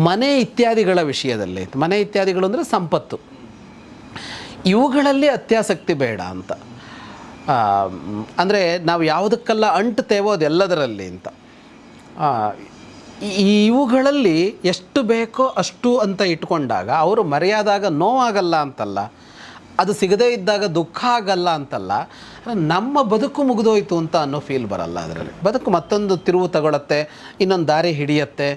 ಮನೆ ಇತ್ಯಾದಿಗಳ ವಿಷಯದಲ್ಲಿ, ಮನೆ ಇತ್ಯಾದಿಗಳು ಅಂದರೆ ಸಂಪತ್ತು, ಇವುಗಳಲ್ಲಿ ಅತ್ಯಾಸಕ್ತಿ ಬೇಡ ಅಂತ. ಅಂದರೆ ನಾವು ಯಾವುದಕ್ಕೆಲ್ಲ ಅಂಟ್ತೇವೋ ಅದೆಲ್ಲದರಲ್ಲಿ ಅಂತ. ಇವುಗಳಲ್ಲಿ ಎಷ್ಟು ಬೇಕೋ ಅಷ್ಟು ಅಂತ ಇಟ್ಕೊಂಡಾಗ ಅವರು ಮರೆಯಾದಾಗ ನೋವಾಗಲ್ಲ ಅಂತಲ್ಲ, ಅದು ಸಿಗದೇ ಇದ್ದಾಗ ದುಃಖ ಆಗಲ್ಲ ಅಂತಲ್ಲ, ನಮ್ಮ ಬದುಕು ಮುಗಿದೋಯ್ತು ಅಂತ ಅನ್ನೋ ಫೀಲ್ ಬರಲ್ಲ. ಅದರಲ್ಲಿ ಬದುಕು ಮತ್ತೊಂದು ತಿರುವು ತಗೊಳತ್ತೆ, ಇನ್ನೊಂದು ದಾರಿ ಹಿಡಿಯತ್ತೆ,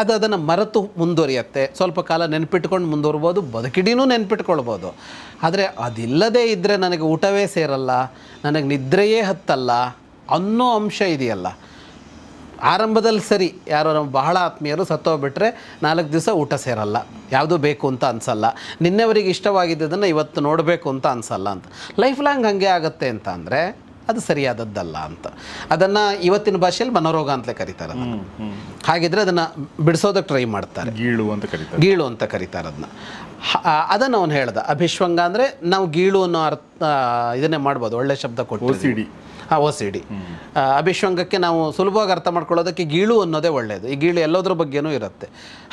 ಅದನ್ನು ಮರೆತು ಮುಂದುವರಿಯತ್ತೆ. ಸ್ವಲ್ಪ ಕಾಲ ನೆನ್ಪಿಟ್ಕೊಂಡು ಮುಂದುವರ್ಬೋದು, ಬದುಕಿಡೀನೂ ನೆನ್ಪಿಟ್ಕೊಳ್ಬೋದು. ಆದರೆ ಅದಿಲ್ಲದೇ ಇದ್ದರೆ ನನಗೆ ಊಟವೇ ಸೇರಲ್ಲ, ನನಗೆ ನಿದ್ರೆಯೇ ಹತ್ತಲ್ಲ ಅನ್ನೋ ಅಂಶ ಇದೆಯಲ್ಲ. ಆರಂಭದಲ್ಲಿ ಸರಿ, ಯಾರೋ ನಮ್ಮ ಬಹಳ ಆತ್ಮೀಯರು ಸತ್ತೋಗ್ಬಿಟ್ರೆ 4 ದಿವಸ ಊಟ ಸೇರಲ್ಲ, ಯಾವುದೂ ಬೇಕು ಅಂತ ಅನಿಸಲ್ಲ, ನಿನ್ನೆವರಿಗೆ ಇಷ್ಟವಾಗಿದ್ದದನ್ನು ಇವತ್ತು ನೋಡಬೇಕು ಅಂತ ಅನಿಸಲ್ಲ ಅಂತ. ಲೈಫ್ ಲಾಂಗ್ ಹಾಗೆ ಆಗುತ್ತೆ ಅಂತ ಅಂದರೆ ಅದು ಸರಿಯಾದದ್ದಲ್ಲ ಅಂತ. ಅದನ್ನು ಇವತ್ತಿನ ಭಾಷೆಯಲ್ಲಿ ಮನೋರೋಗ ಅಂತಲೇ ಕರೀತಾರೆ. ಹಾಗಿದ್ರೆ ಅದನ್ನು ಬಿಡಿಸೋದಕ್ಕೆ ಟ್ರೈ ಮಾಡ್ತಾರೆ, ಗೀಳು ಅಂತ ಕರೀತಾರೆ. ಗೀಳು ಅಂತ ಕರೀತಾರೆ ಅದನ್ನು. ಅದನ್ನು ಅವನು ಹೇಳ್ದ. ಅಭಿಶ್ವಂಗ ಅಂದರೆ ನಾವು ಗೀಳು ಅನ್ನೋ ಅರ್ಥ ಇದನ್ನೇ ಮಾಡ್ಬೋದು, ಒಳ್ಳೆ ಶಬ್ದ ಕೊಟ್ಟು. OCD. ಅಭಿಶ್ವಂಗಕ್ಕೆ ನಾವು ಸುಲಭವಾಗಿ ಅರ್ಥ ಮಾಡ್ಕೊಳ್ಳೋದಕ್ಕೆ ಗೀಳು ಅನ್ನೋದೇ ಒಳ್ಳೆಯದು. ಈ ಗೀಳು ಎಲ್ಲೋದ್ರ ಬಗ್ಗೆನೂ ಇರುತ್ತೆ.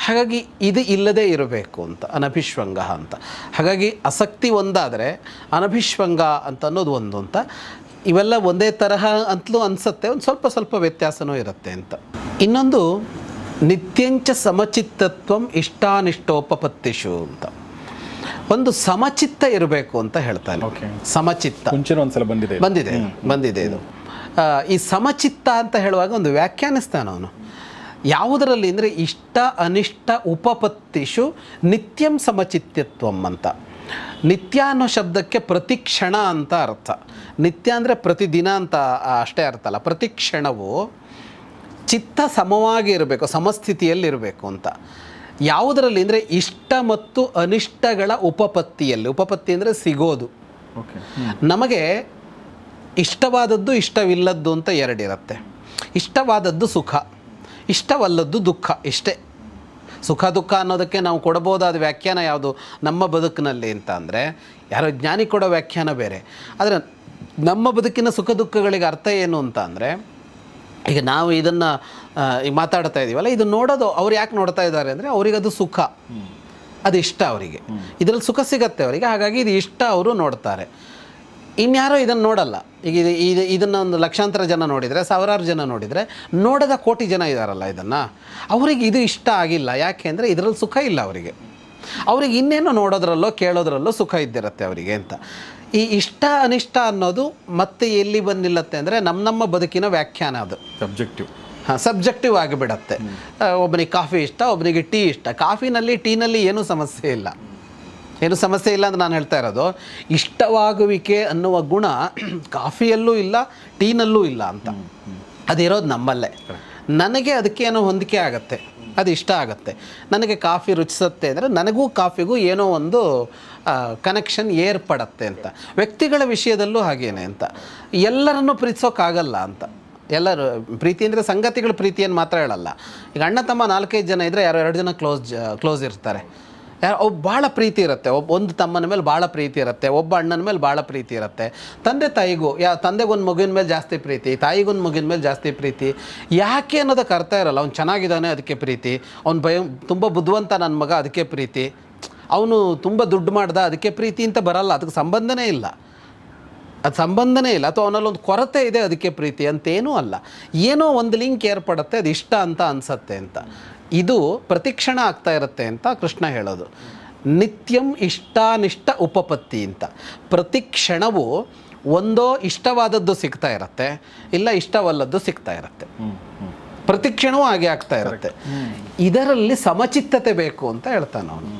ಹಾಗಾಗಿ ಇದು ಇಲ್ಲದೇ ಇರಬೇಕು ಅಂತ ಅನಭಿಶ್ವಂಗ ಅಂತ. ಹಾಗಾಗಿ ಆಸಕ್ತಿ ಒಂದಾದರೆ ಅನಭಿಶ್ವಂಗ ಅಂತ ಅನ್ನೋದು ಒಂದು ಅಂತ. ಇವೆಲ್ಲ ಒಂದೇ ತರಹ ಅಂತಲೂ ಅನಿಸುತ್ತೆ, ಒಂದು ಸ್ವಲ್ಪ ವ್ಯತ್ಯಾಸನೂ ಇರುತ್ತೆ ಅಂತ. ಇನ್ನೊಂದು ನಿತ್ಯಂಚ ಸಮಚಿತ್ತತ್ವಂ ಇಷ್ಟಾನಿಷ್ಟೋಪಪತ್ತಿಷು ಅಂತ. ಒಂದು ಸಮಚಿತ್ತ ಇರಬೇಕು ಅಂತ ಹೇಳ್ತಾನೆ. ಸಮಚಿತ್ತ ಒಂದ್ಸಲ ಬಂದಿದೆ ಇದು. ಈ ಸಮಚಿತ್ತ ಅಂತ ಹೇಳುವಾಗ ಒಂದು ವ್ಯಾಖ್ಯಾನಿಸ್ತಾನೆ ಅವನು. ಯಾವುದರಲ್ಲಿ ಅಂದರೆ ಇಷ್ಟ ಅನಿಷ್ಟ ಉಪಪತ್ತಿಷು ನಿತ್ಯಂ ಸಮಚಿತ್ತತ್ವಂ ಅಂತ. ನಿತ್ಯ ಅನ್ನೋ ಶಬ್ದಕ್ಕೆ ಪ್ರತಿಕ್ಷಣ ಅಂತ ಅರ್ಥ. ನಿತ್ಯ ಅಂದರೆ ಪ್ರತಿದಿನ ಅಂತ ಅಷ್ಟೇ ಅರ್ಥ ಅಲ್ಲ. ಪ್ರತಿಕ್ಷಣವು ಚಿತ್ತ ಸಮವಾಗಿ ಇರಬೇಕು, ಸಮಸ್ಥಿತಿಯಲ್ಲಿರಬೇಕು ಅಂತ. ಯಾವುದರಲ್ಲಿ ಅಂದರೆ ಇಷ್ಟ ಮತ್ತು ಅನಿಷ್ಟಗಳ ಉಪಪತ್ತಿಯಲ್ಲಿ. ಉಪಪತ್ತಿ ಅಂದರೆ ಸಿಗೋದು. ನಮಗೆ ಇಷ್ಟವಾದದ್ದು ಇಷ್ಟವಿಲ್ಲದ್ದು ಅಂತ ಎರಡಿರುತ್ತೆ. ಇಷ್ಟವಾದದ್ದು ಸುಖ, ಇಷ್ಟವಲ್ಲದ್ದು ದುಃಖ. ಇಷ್ಟೇ. ಸುಖ ದುಃಖ ಅನ್ನೋದಕ್ಕೆ ನಾವು ಕೊಡಬಹುದಾದ ವ್ಯಾಖ್ಯಾನ ಯಾವುದು ನಮ್ಮ ಬದುಕಿನಲ್ಲಿ ಅಂತ ಅಂದರೆ, ಯಾರೋ ಜ್ಞಾನಿ ಕೊಡೋ ವ್ಯಾಖ್ಯಾನ ಬೇರೆ. ಆದರೆ ನಮ್ಮ ಬದುಕಿನ ಸುಖ ದುಃಖಗಳಿಗೆ ಅರ್ಥ ಏನು ಅಂತ ಅಂದರೆ, ಈಗ ನಾವು ಇದನ್ನು ಈಗ ಮಾತಾಡ್ತಾ ಇದ್ದೀವಲ್ಲ, ಇದು ನೋಡೋದು ಅವ್ರು ಯಾಕೆ ನೋಡ್ತಾ ಇದ್ದಾರೆ ಅಂದರೆ ಅವರಿಗದು ಸುಖ, ಅದು ಇಷ್ಟ ಅವರಿಗೆ, ಇದರಲ್ಲಿ ಸುಖ ಸಿಗತ್ತೆ ಅವರಿಗೆ, ಹಾಗಾಗಿ ಇದು ಇಷ್ಟ ಅವರು ನೋಡ್ತಾರೆ. ಇನ್ಯಾರೋ ಇದನ್ನು ನೋಡಲ್ಲ. ಈಗ ಇದನ್ನು ಒಂದು ಲಕ್ಷಾಂತರ ಜನ ನೋಡಿದರೆ, ಸಾವಿರಾರು ಜನ ನೋಡಿದರೆ, ನೋಡದ ಕೋಟಿ ಜನ ಇದ್ದಾರಲ್ಲ ಇದನ್ನು, ಅವರಿಗೆ ಇದು ಇಷ್ಟ ಆಗಿಲ್ಲ. ಯಾಕೆ ಅಂದರೆ ಇದರಲ್ಲಿ ಸುಖ ಇಲ್ಲ ಅವರಿಗೆ. ಅವ್ರಿಗೆ ಇನ್ನೇನು ನೋಡೋದ್ರಲ್ಲೋ ಕೇಳೋದ್ರಲ್ಲೋ ಸುಖ ಇದ್ದಿರುತ್ತೆ ಅವರಿಗೆ ಅಂತ. ಈ ಇಷ್ಟ ಅನಿಷ್ಟ ಅನ್ನೋದು ಮತ್ತೆ ಎಲ್ಲಿ ಬಂದಿಲ್ಲತ್ತೆ ಅಂದರೆ ನಮ್ಮ ಬದುಕಿನ ವ್ಯಾಖ್ಯಾನ. ಅದು ಸಬ್ಜೆಕ್ಟಿವ್ ಆಗಿಬಿಡತ್ತೆ. ಒಬ್ಬನಿಗೆ ಕಾಫಿ ಇಷ್ಟ, ಒಬ್ಬನಿಗೆ ಟೀ ಇಷ್ಟ. ಕಾಫಿನಲ್ಲಿ ಟೀನಲ್ಲಿ ಏನೂ ಸಮಸ್ಯೆ ಇಲ್ಲ ಅಂತ ನಾನು ಹೇಳ್ತಾ ಇರೋದು. ಇಷ್ಟವಾಗುವಿಕೆ ಅನ್ನುವ ಗುಣ ಕಾಫಿಯಲ್ಲೂ ಇಲ್ಲ, ಟೀನಲ್ಲೂ ಇಲ್ಲ ಅಂತ. ಅದಿರೋದು ನಮ್ಮಲ್ಲೇ. ನನಗೆ ಅದಕ್ಕೇನೋ ಹೊಂದಿಕೆ ಆಗತ್ತೆ, ಅದು ಇಷ್ಟ ಆಗುತ್ತೆ. ನನಗೆ ಕಾಫಿ ರುಚಿಸುತ್ತೆ ಅಂದರೆ ನನಗೂ ಕಾಫಿಗೂ ಏನೋ ಒಂದು ಕನೆಕ್ಷನ್ ಏರ್ಪಡತ್ತೆ ಅಂತ. ವ್ಯಕ್ತಿಗಳ ವಿಷಯದಲ್ಲೂ ಹಾಗೇನೆ ಅಂತ. ಎಲ್ಲರನ್ನೂ ಪ್ರೀತಿಸೋಕ್ಕಾಗಲ್ಲ ಅಂತ. ಎಲ್ಲರೂ ಪ್ರೀತಿ ಅಂದರೆ ಸಂಗತಿಗಳ ಪ್ರೀತಿಯನ್ನು ಮಾತ್ರ ಹೇಳಲ್ಲ. ಈಗ ಅಣ್ಣ ತಮ್ಮ 4-5 ಜನ ಇದ್ದರೆ ಯಾರೋ 2 ಜನ ಕ್ಲೋಸ್ ಇರ್ತಾರೆ. ಒಬ್ಬ ಭಾಳ ಪ್ರೀತಿ ಇರುತ್ತೆ, ಒಂದು ತಮ್ಮನ ಮೇಲೆ ಭಾಳ ಪ್ರೀತಿ ಇರುತ್ತೆ, ಒಬ್ಬ ಅಣ್ಣನ ಮೇಲೆ ಭಾಳ ಪ್ರೀತಿ ಇರುತ್ತೆ. ತಂದೆ ತಾಯಿಗೂ ತಂದೆಗೊಂದು ಮಗುವಿನ ಮೇಲೆ ಜಾಸ್ತಿ ಪ್ರೀತಿ, ತಾಯಿಗೊಂದು ಮಗುವಿನ ಮೇಲೆ ಜಾಸ್ತಿ ಪ್ರೀತಿ. ಯಾಕೆ ಅನ್ನೋದಕ್ಕೆ ಅರ್ಥ ಇರಲ್ಲ. ಅವ್ನು ಚೆನ್ನಾಗಿದ್ದಾನೆ ಅದಕ್ಕೆ ಪ್ರೀತಿ, ಅವ್ನು ತುಂಬ ಬುದ್ಧಿವಂತ ನನ್ನ ಮಗ ಅದಕ್ಕೆ ಪ್ರೀತಿ, ಅವನು ತುಂಬ ದುಡ್ಡು ಮಾಡ್ದ ಅದಕ್ಕೆ ಪ್ರೀತಿ ಅಂತ ಬರಲ್ಲ. ಅದಕ್ಕೆ ಸಂಬಂಧನೇ ಇಲ್ಲ. ಅಥವಾ ಅವನಲ್ಲೊಂದು ಕೊರತೆ ಇದೆ ಅದಕ್ಕೆ ಪ್ರೀತಿ ಅಂತೇನೂ ಅಲ್ಲ. ಏನೋ ಒಂದು ಲಿಂಕ್ ಏರ್ಪಡುತ್ತೆ, ಅದು ಇಷ್ಟ ಅಂತ ಅನಿಸತ್ತೆ ಅಂತ. ಇದು ಪ್ರತಿಕ್ಷಣ ಆಗ್ತಾ ಇರುತ್ತೆ ಅಂತ ಕೃಷ್ಣ ಹೇಳೋದು. ನಿತ್ಯಂ ಇಷ್ಟಾನಿಷ್ಟ ಉಪಪತ್ತಿ ಅಂತ. ಪ್ರತಿ ಕ್ಷಣವೂ ಒಂದೋ ಇಷ್ಟವಾದದ್ದು ಸಿಗ್ತಾ ಇರುತ್ತೆ, ಇಲ್ಲ ಇಷ್ಟವಲ್ಲದ್ದು ಸಿಗ್ತಾ ಇರುತ್ತೆ. ಪ್ರತಿ ಕ್ಷಣವೂ ಹಾಗೆ ಆಗ್ತಾ ಇರುತ್ತೆ. ಇದರಲ್ಲಿ ಸಮಚಿತ್ತತೆ ಬೇಕು ಅಂತ ಹೇಳ್ತಾನೆ ಅವನು.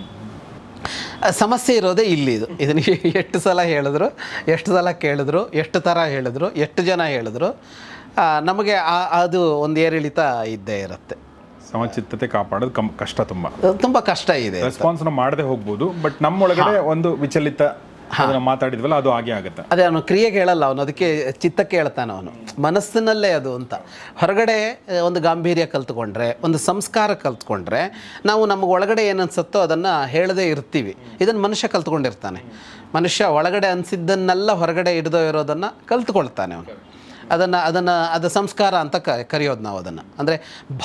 ಸಮಸ್ಯೆ ಇರೋದೇ ಇಲ್ಲಿ. ಇದನ್ನು ಎಷ್ಟು ಸಲ ಹೇಳಿದ್ರು, ಎಷ್ಟು ಸಲ ಕೇಳಿದ್ರು, ಎಷ್ಟು ಥರ ಹೇಳಿದ್ರು, ಎಷ್ಟು ಜನ ಹೇಳಿದ್ರು, ನಮಗೆ ಅದು ಒಂದು ಏರಿಳಿತ ಇದ್ದೇ ಇರುತ್ತೆ. ಸಮಚಿತ್ತತೆ ಕಾಪಾಡೋದು ಕಷ್ಟ, ತುಂಬ ಕಷ್ಟ ಇದೆ. ರೆಸ್ಪಾನ್ಸ್ ಮಾಡದೆ ಹೋಗ್ಬೋದು, ಬಟ್ ನಮ್ಮೊಳಗಡೆ ಒಂದು ವಿಚಲಿತ ಅದನ್ನು ಮಾತಾಡಿದ್ವಲ್ಲ ಅದು ಹಾಗೆ ಆಗುತ್ತೆ. ಅದೇ ಅವನು ಕ್ರಿಯೆಗೆ ಹೇಳಲ್ಲ, ಅವನು ಅದಕ್ಕೆ ಚಿತ್ತಕ್ಕೆ ಹೇಳ್ತಾನೆ, ಅವನು ಮನಸ್ಸಿನಲ್ಲೇ ಅದು ಅಂತ. ಹೊರಗಡೆ ಒಂದು ಗಾಂಭೀರ್ಯ ಕಲ್ತ್ಕೊಂಡ್ರೆ, ಒಂದು ಸಂಸ್ಕಾರ ಕಲ್ತ್ಕೊಂಡ್ರೆ, ನಾವು ನಮಗೆ ಒಳಗಡೆ ಏನು ಅನ್ಸುತ್ತೋ ಅದನ್ನು ಹೇಳದೇ ಇರ್ತೀವಿ. ಇದನ್ನು ಮನುಷ್ಯ ಕಲ್ತ್ಕೊಂಡಿರ್ತಾನೆ. ಮನುಷ್ಯ ಒಳಗಡೆ ಅನಿಸಿದ್ದನ್ನೆಲ್ಲ ಹೊರಗಡೆ ಹಿಡ್ದೋ ಇರೋದನ್ನು ಕಲ್ತ್ಕೊಳ್ತಾನೆ ಅವನು. ಅದು ಸಂಸ್ಕಾರ ಅಂತ ಕರೆಯೋದು ನಾವು ಅದನ್ನು. ಅಂದರೆ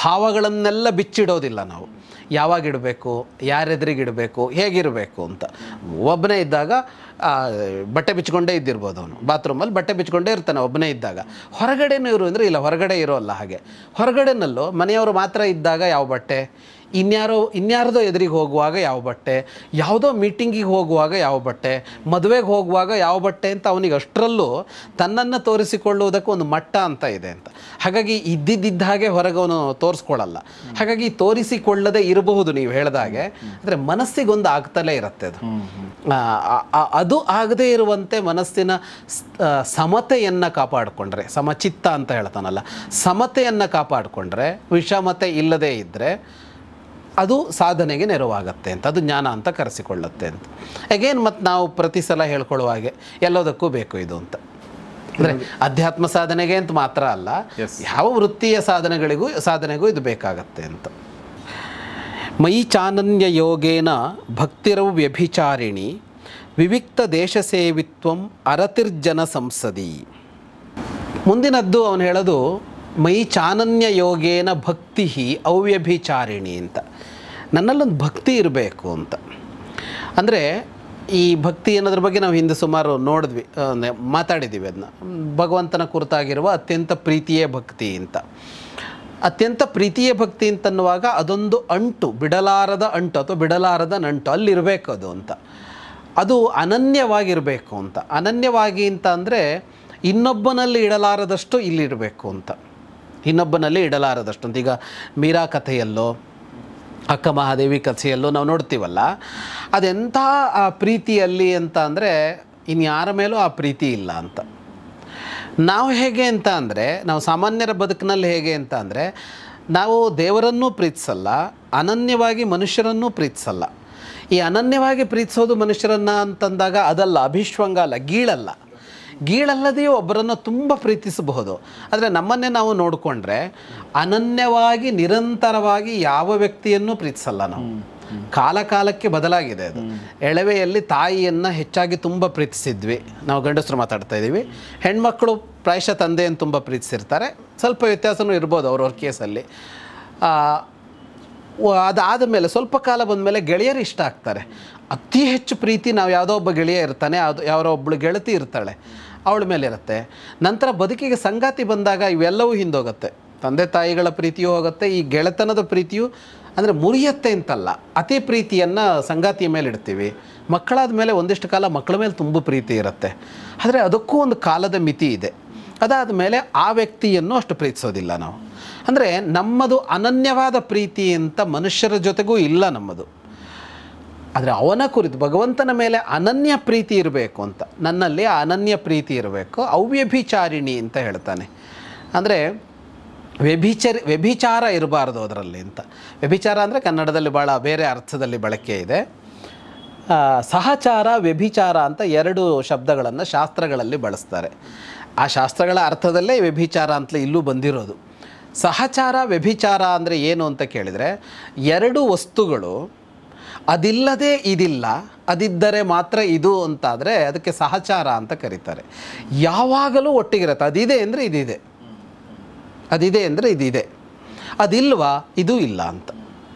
ಭಾವಗಳನ್ನೆಲ್ಲ ಬಿಚ್ಚಿಡೋದಿಲ್ಲ ನಾವು. ಯಾವಾಗ ಇಡಬೇಕು, ಯಾರೆದುರಿಗಿಡಬೇಕು, ಹೇಗಿರಬೇಕು ಅಂತ. ಒಬ್ಬನೇ ಇದ್ದಾಗ ಬಟ್ಟೆ ಬಿಚ್ಕೊಂಡೇ ಇದ್ದಿರ್ಬೋದು ಅವನು, ಬಾತ್ರೂಮಲ್ಲಿ ಬಟ್ಟೆ ಬಿಚ್ಕೊಂಡೇ ಇರ್ತಾನೆ ಒಬ್ಬನೇ ಇದ್ದಾಗ. ಹೊರಗಡೆನೂ ಇರು ಅಂದರೆ ಇಲ್ಲ, ಹೊರಗಡೆ ಇರೋಲ್ಲ ಹಾಗೆ. ಹೊರಗಡೆನಲ್ಲೂ ಮನೆಯವರು ಮಾತ್ರ ಇದ್ದಾಗ ಯಾವ ಬಟ್ಟೆ, ಇನ್ಯಾರದೋ ಎದುರಿಗೆ ಹೋಗುವಾಗ ಯಾವ ಬಟ್ಟೆ, ಯಾವುದೋ ಮೀಟಿಂಗಿಗೆ ಹೋಗುವಾಗ ಯಾವ ಬಟ್ಟೆ, ಮದುವೆಗೆ ಹೋಗುವಾಗ ಯಾವ ಬಟ್ಟೆ ಅಂತ ಅವನಿಗೆ ಅಷ್ಟರಲ್ಲೂ ತನ್ನನ್ನು ತೋರಿಸಿಕೊಳ್ಳುವುದಕ್ಕೆ ಒಂದು ಮಟ್ಟ ಅಂತ ಇದೆ ಅಂತ. ಹಾಗಾಗಿ ಇದ್ದಿದ್ದ ಹಾಗೆ ಹೊರಗೆ ಅವನು ತೋರಿಸ್ಕೊಳ್ಳಲ್ಲ. ಹಾಗಾಗಿ ತೋರಿಸಿಕೊಳ್ಳದೆ ಇರಬಹುದು ನೀವು ಹೇಳಿದಾಗೆ, ಅಂದರೆ ಮನಸ್ಸಿಗೊಂದು ಆಗ್ತಲೇ ಇರುತ್ತೆ ಅದು. ಅದು ಆಗದೇ ಇರುವಂತೆ ಮನಸ್ಸಿನ ಸಮತೆಯನ್ನು ಕಾಪಾಡಿಕೊಂಡ್ರೆ, ಸಮಚಿತ್ತ ಅಂತ ಹೇಳ್ತಾನಲ್ಲ, ಸಮತೆಯನ್ನು ಕಾಪಾಡಿಕೊಂಡ್ರೆ, ವಿಷಮತೆ ಇಲ್ಲದೇ ಇದ್ದರೆ ಅದು ಸಾಧನೆಗೆ ನೆರವಾಗತ್ತೆ ಅಂತ, ಅದು ಜ್ಞಾನ ಅಂತ ಕರೆಸಿಕೊಳ್ಳುತ್ತೆ ಅಂತ. ಅಗೇನ್ ಮತ್ತು ನಾವು ಪ್ರತಿ ಸಲ ಹೇಳ್ಕೊಳ್ಳುವ ಹಾಗೆ ಎಲ್ಲದಕ್ಕೂ ಬೇಕು ಇದು ಅಂತ. ಅಂದರೆ ಅಧ್ಯಾತ್ಮ ಸಾಧನೆಗೆ ಅಂತ ಮಾತ್ರ ಅಲ್ಲ, ಯಾವ ವೃತ್ತಿಯ ಸಾಧನೆಗೂ ಇದು ಬೇಕಾಗತ್ತೆ ಅಂತ. ಮಯಿ ಚಾನನ್ಯ ಯೋಗೇನ ಭಕ್ತಿರವು ವ್ಯಭಿಚಾರಿಣಿ ವಿವಿಕ್ತ ದೇಶ ಸೇವಿತ್ವಂ ಅರತಿರ್ಜನ ಸಂಸದಿ. ಮುಂದಿನದ್ದು ಅವನು ಹೇಳೋದು ಮಯಿ ಚಾನನ್ಯ ಯೋಗೇನ ಭಕ್ತಿ ಅವ್ಯಭಿಚಾರಿಣಿ ಅಂತ. ನನ್ನಲ್ಲೊಂದು ಭಕ್ತಿ ಇರಬೇಕು ಅಂತ. ಅಂದರೆ ಈ ಭಕ್ತಿ ಅನ್ನೋದ್ರ ಬಗ್ಗೆ ನಾವು ಹಿಂದೆ ಸುಮಾರು ನೋಡಿದ್ವಿ, ಮಾತಾಡಿದ್ದೀವಿ. ಅದನ್ನ ಭಗವಂತನ ಕುರಿತಾಗಿರುವ ಅತ್ಯಂತ ಪ್ರೀತಿಯೇ ಭಕ್ತಿ ಅಂತ. ಅತ್ಯಂತ ಪ್ರೀತಿಯ ಭಕ್ತಿ ಅಂತನ್ನುವಾಗ ಅದೊಂದು ಅಂಟು, ಬಿಡಲಾರದ ಅಂಟು ಅಥವಾ ಬಿಡಲಾರದ ನಂಟು ಅಲ್ಲಿರಬೇಕು ಅದು ಅಂತ. ಅದು ಅನನ್ಯವಾಗಿರಬೇಕು ಅಂತ. ಅನನ್ಯವಾಗಿ ಅಂತ ಅಂದರೆ ಇನ್ನೊಬ್ಬನಲ್ಲಿ ಇಡಲಾರದಷ್ಟು ಇಲ್ಲಿರಬೇಕು ಅಂತ. ಇನ್ನೊಬ್ಬನಲ್ಲಿ ಇಡಲಾರದಷ್ಟು ಅಂತ. ಈಗ ಮೀರಾ ಕಥೆಯಲ್ಲೋ ಅಕ್ಕ ಮಹಾದೇವಿ ಕಥೆಯಲ್ಲೋ ನಾವು ನೋಡ್ತೀವಲ್ಲ, ಅದೆಂಥ ಆ ಪ್ರೀತಿಯಲ್ಲಿ ಅಂತ ಅಂದರೆ ಇನ್ಯಾರ ಮೇಲೂ ಆ ಪ್ರೀತಿ ಇಲ್ಲ ಅಂತ. ನಾವು ಹೇಗೆ ಅಂತ ಅಂದರೆ, ನಾವು ಸಾಮಾನ್ಯರ ಬದುಕಿನಲ್ಲಿ ಹೇಗೆ ಅಂತ ಅಂದರೆ, ನಾವು ದೇವರನ್ನೂ ಪ್ರೀತಿಸಲ್ಲ, ಅನನ್ಯವಾಗಿ ಮನುಷ್ಯರನ್ನೂ ಪ್ರೀತಿಸಲ್ಲ. ಈ ಅನನ್ಯವಾಗಿ ಪ್ರೀತಿಸೋದು ಮನುಷ್ಯರನ್ನು ಅಂತಂದಾಗ ಅದಲ್ಲ, ಅಭಿಶ್ವಂಗ ಅಲ್ಲ, ಗೀಳಲ್ಲ. ಗೀಳಲ್ಲದೆಯೂ ಒಬ್ಬರನ್ನು ತುಂಬ ಪ್ರೀತಿಸಬಹುದು. ಆದರೆ ನಮ್ಮನ್ನೇ ನಾವು ನೋಡಿಕೊಂಡ್ರೆ ಅನನ್ಯವಾಗಿ ನಿರಂತರವಾಗಿ ಯಾವ ವ್ಯಕ್ತಿಯನ್ನು ಪ್ರೀತಿಸಲ್ಲ ನಾವು. ಕಾಲ ಕಾಲಕ್ಕೆ ಬದಲಾಗಿದೆ ಅದು. ಎಳವೆಯಲ್ಲಿ ತಾಯಿಯನ್ನು ಹೆಚ್ಚಾಗಿ ತುಂಬ ಪ್ರೀತಿಸಿದ್ವಿ, ನಾವು ಗಂಡಸರು ಮಾತಾಡ್ತಾ ಇದ್ದೀವಿ. ಹೆಣ್ಮಕ್ಳು ಪ್ರಾಯಶಃ ತಂದೆಯನ್ನು ತುಂಬ ಪ್ರೀತಿಸಿರ್ತಾರೆ, ಸ್ವಲ್ಪ ವ್ಯತ್ಯಾಸವೂ ಇರ್ಬೋದು ಅವ್ರವ್ರ ಕೇಸಲ್ಲಿ. ಅದಾದ ಮೇಲೆ ಸ್ವಲ್ಪ ಕಾಲ ಬಂದಮೇಲೆ ಗೆಳೆಯರು ಇಷ್ಟ ಆಗ್ತಾರೆ. ಅತಿ ಹೆಚ್ಚು ಪ್ರೀತಿ ನಾವು ಯಾವುದೋ ಒಬ್ಬ ಗೆಳೆಯ ಇರ್ತಾನೆ, ಅದು ಯಾರೋ ಒಬ್ಬಳು ಗೆಳತಿ ಇರ್ತಾಳೆ, ಅವಳ ಮೇಲೆ ಇರುತ್ತೆ. ನಂತರ ಬದುಕಿಗೆ ಸಂಗಾತಿ ಬಂದಾಗ ಇವೆಲ್ಲವೂ ಹಿಂದೋಗುತ್ತೆ. ತಂದೆ ತಾಯಿಗಳ ಪ್ರೀತಿಯೂ ಹೋಗುತ್ತೆ, ಈ ಗೆಳೆತನದ ಪ್ರೀತಿಯು ಅಂದರೆ ಮುರಿಯತ್ತೆ ಅಂತಲ್ಲ, ಅತಿ ಪ್ರೀತಿಯನ್ನು ಸಂಗಾತಿಯ ಮೇಲೆ ಇಡ್ತೀವಿ. ಮಕ್ಕಳಾದ ಮೇಲೆ ಒಂದಿಷ್ಟು ಕಾಲ ಮಕ್ಕಳ ಮೇಲೆ ತುಂಬ ಪ್ರೀತಿ ಇರುತ್ತೆ, ಆದರೆ ಅದಕ್ಕೂ ಒಂದು ಕಾಲದ ಮಿತಿ ಇದೆ. ಅದಾದ ಮೇಲೆ ಆ ವ್ಯಕ್ತಿಯನ್ನು ಅಷ್ಟು ಪ್ರೀತಿಸೋದಿಲ್ಲ ನಾವು. ಅಂದರೆ ನಮ್ಮದು ಅನನ್ಯವಾದ ಪ್ರೀತಿ ಅಂತ ಮನುಷ್ಯರ ಜೊತೆಗೂ ಇಲ್ಲ ನಮ್ಮದು. ಆದರೆ ಅವನ ಕುರಿತು ಭಗವಂತನ ಮೇಲೆ ಅನನ್ಯ ಪ್ರೀತಿ ಇರಬೇಕು ಅಂತ, ನನ್ನಲ್ಲಿ ಅನನ್ಯ ಪ್ರೀತಿ ಇರಬೇಕು. ಅವ್ಯಭಿಚಾರಿಣಿ ಅಂತ ಹೇಳ್ತಾನೆ. ಅಂದರೆ ವ್ಯಭಿಚಾರ ಇರಬಾರ್ದು ಅದರಲ್ಲಿ ಅಂತ. ವ್ಯಭಿಚಾರ ಅಂದರೆ ಕನ್ನಡದಲ್ಲಿ ಭಾಳ ಬೇರೆ ಅರ್ಥದಲ್ಲಿ ಬಳಕೆ ಇದೆ. ಸಹಚಾರ, ವ್ಯಭಿಚಾರ ಅಂತ ಎರಡು ಶಬ್ದಗಳನ್ನು ಶಾಸ್ತ್ರಗಳಲ್ಲಿ ಬಳಸ್ತಾರೆ. ಆ ಶಾಸ್ತ್ರಗಳ ಅರ್ಥದಲ್ಲೇ ವ್ಯಭಿಚಾರ ಅಂತಲೇ ಇಲ್ಲೂ ಬಂದಿರೋದು. ಸಹಚಾರ ವ್ಯಭಿಚಾರ ಅಂದರೆ ಏನು ಅಂತ ಕೇಳಿದರೆ, ಎರಡು ವಸ್ತುಗಳು ಅದಿಲ್ಲದೆ ಇದಿಲ್ಲ, ಅದಿದ್ದರೆ ಮಾತ್ರ ಇದು ಅಂತಾದರೆ ಅದಕ್ಕೆ ಸಹಚಾರ ಅಂತ ಕರೀತಾರೆ. ಯಾವಾಗಲೂ ಒಟ್ಟಿಗಿರುತ್ತೆ. ಅದಿದೆ ಅಂದರೆ ಇದಿದೆ, ಅದಿದೆ ಅಂದರೆ ಇದಿದೆ, ಅದಿಲ್ವಾ ಇದು ಇಲ್ಲ ಅಂತ,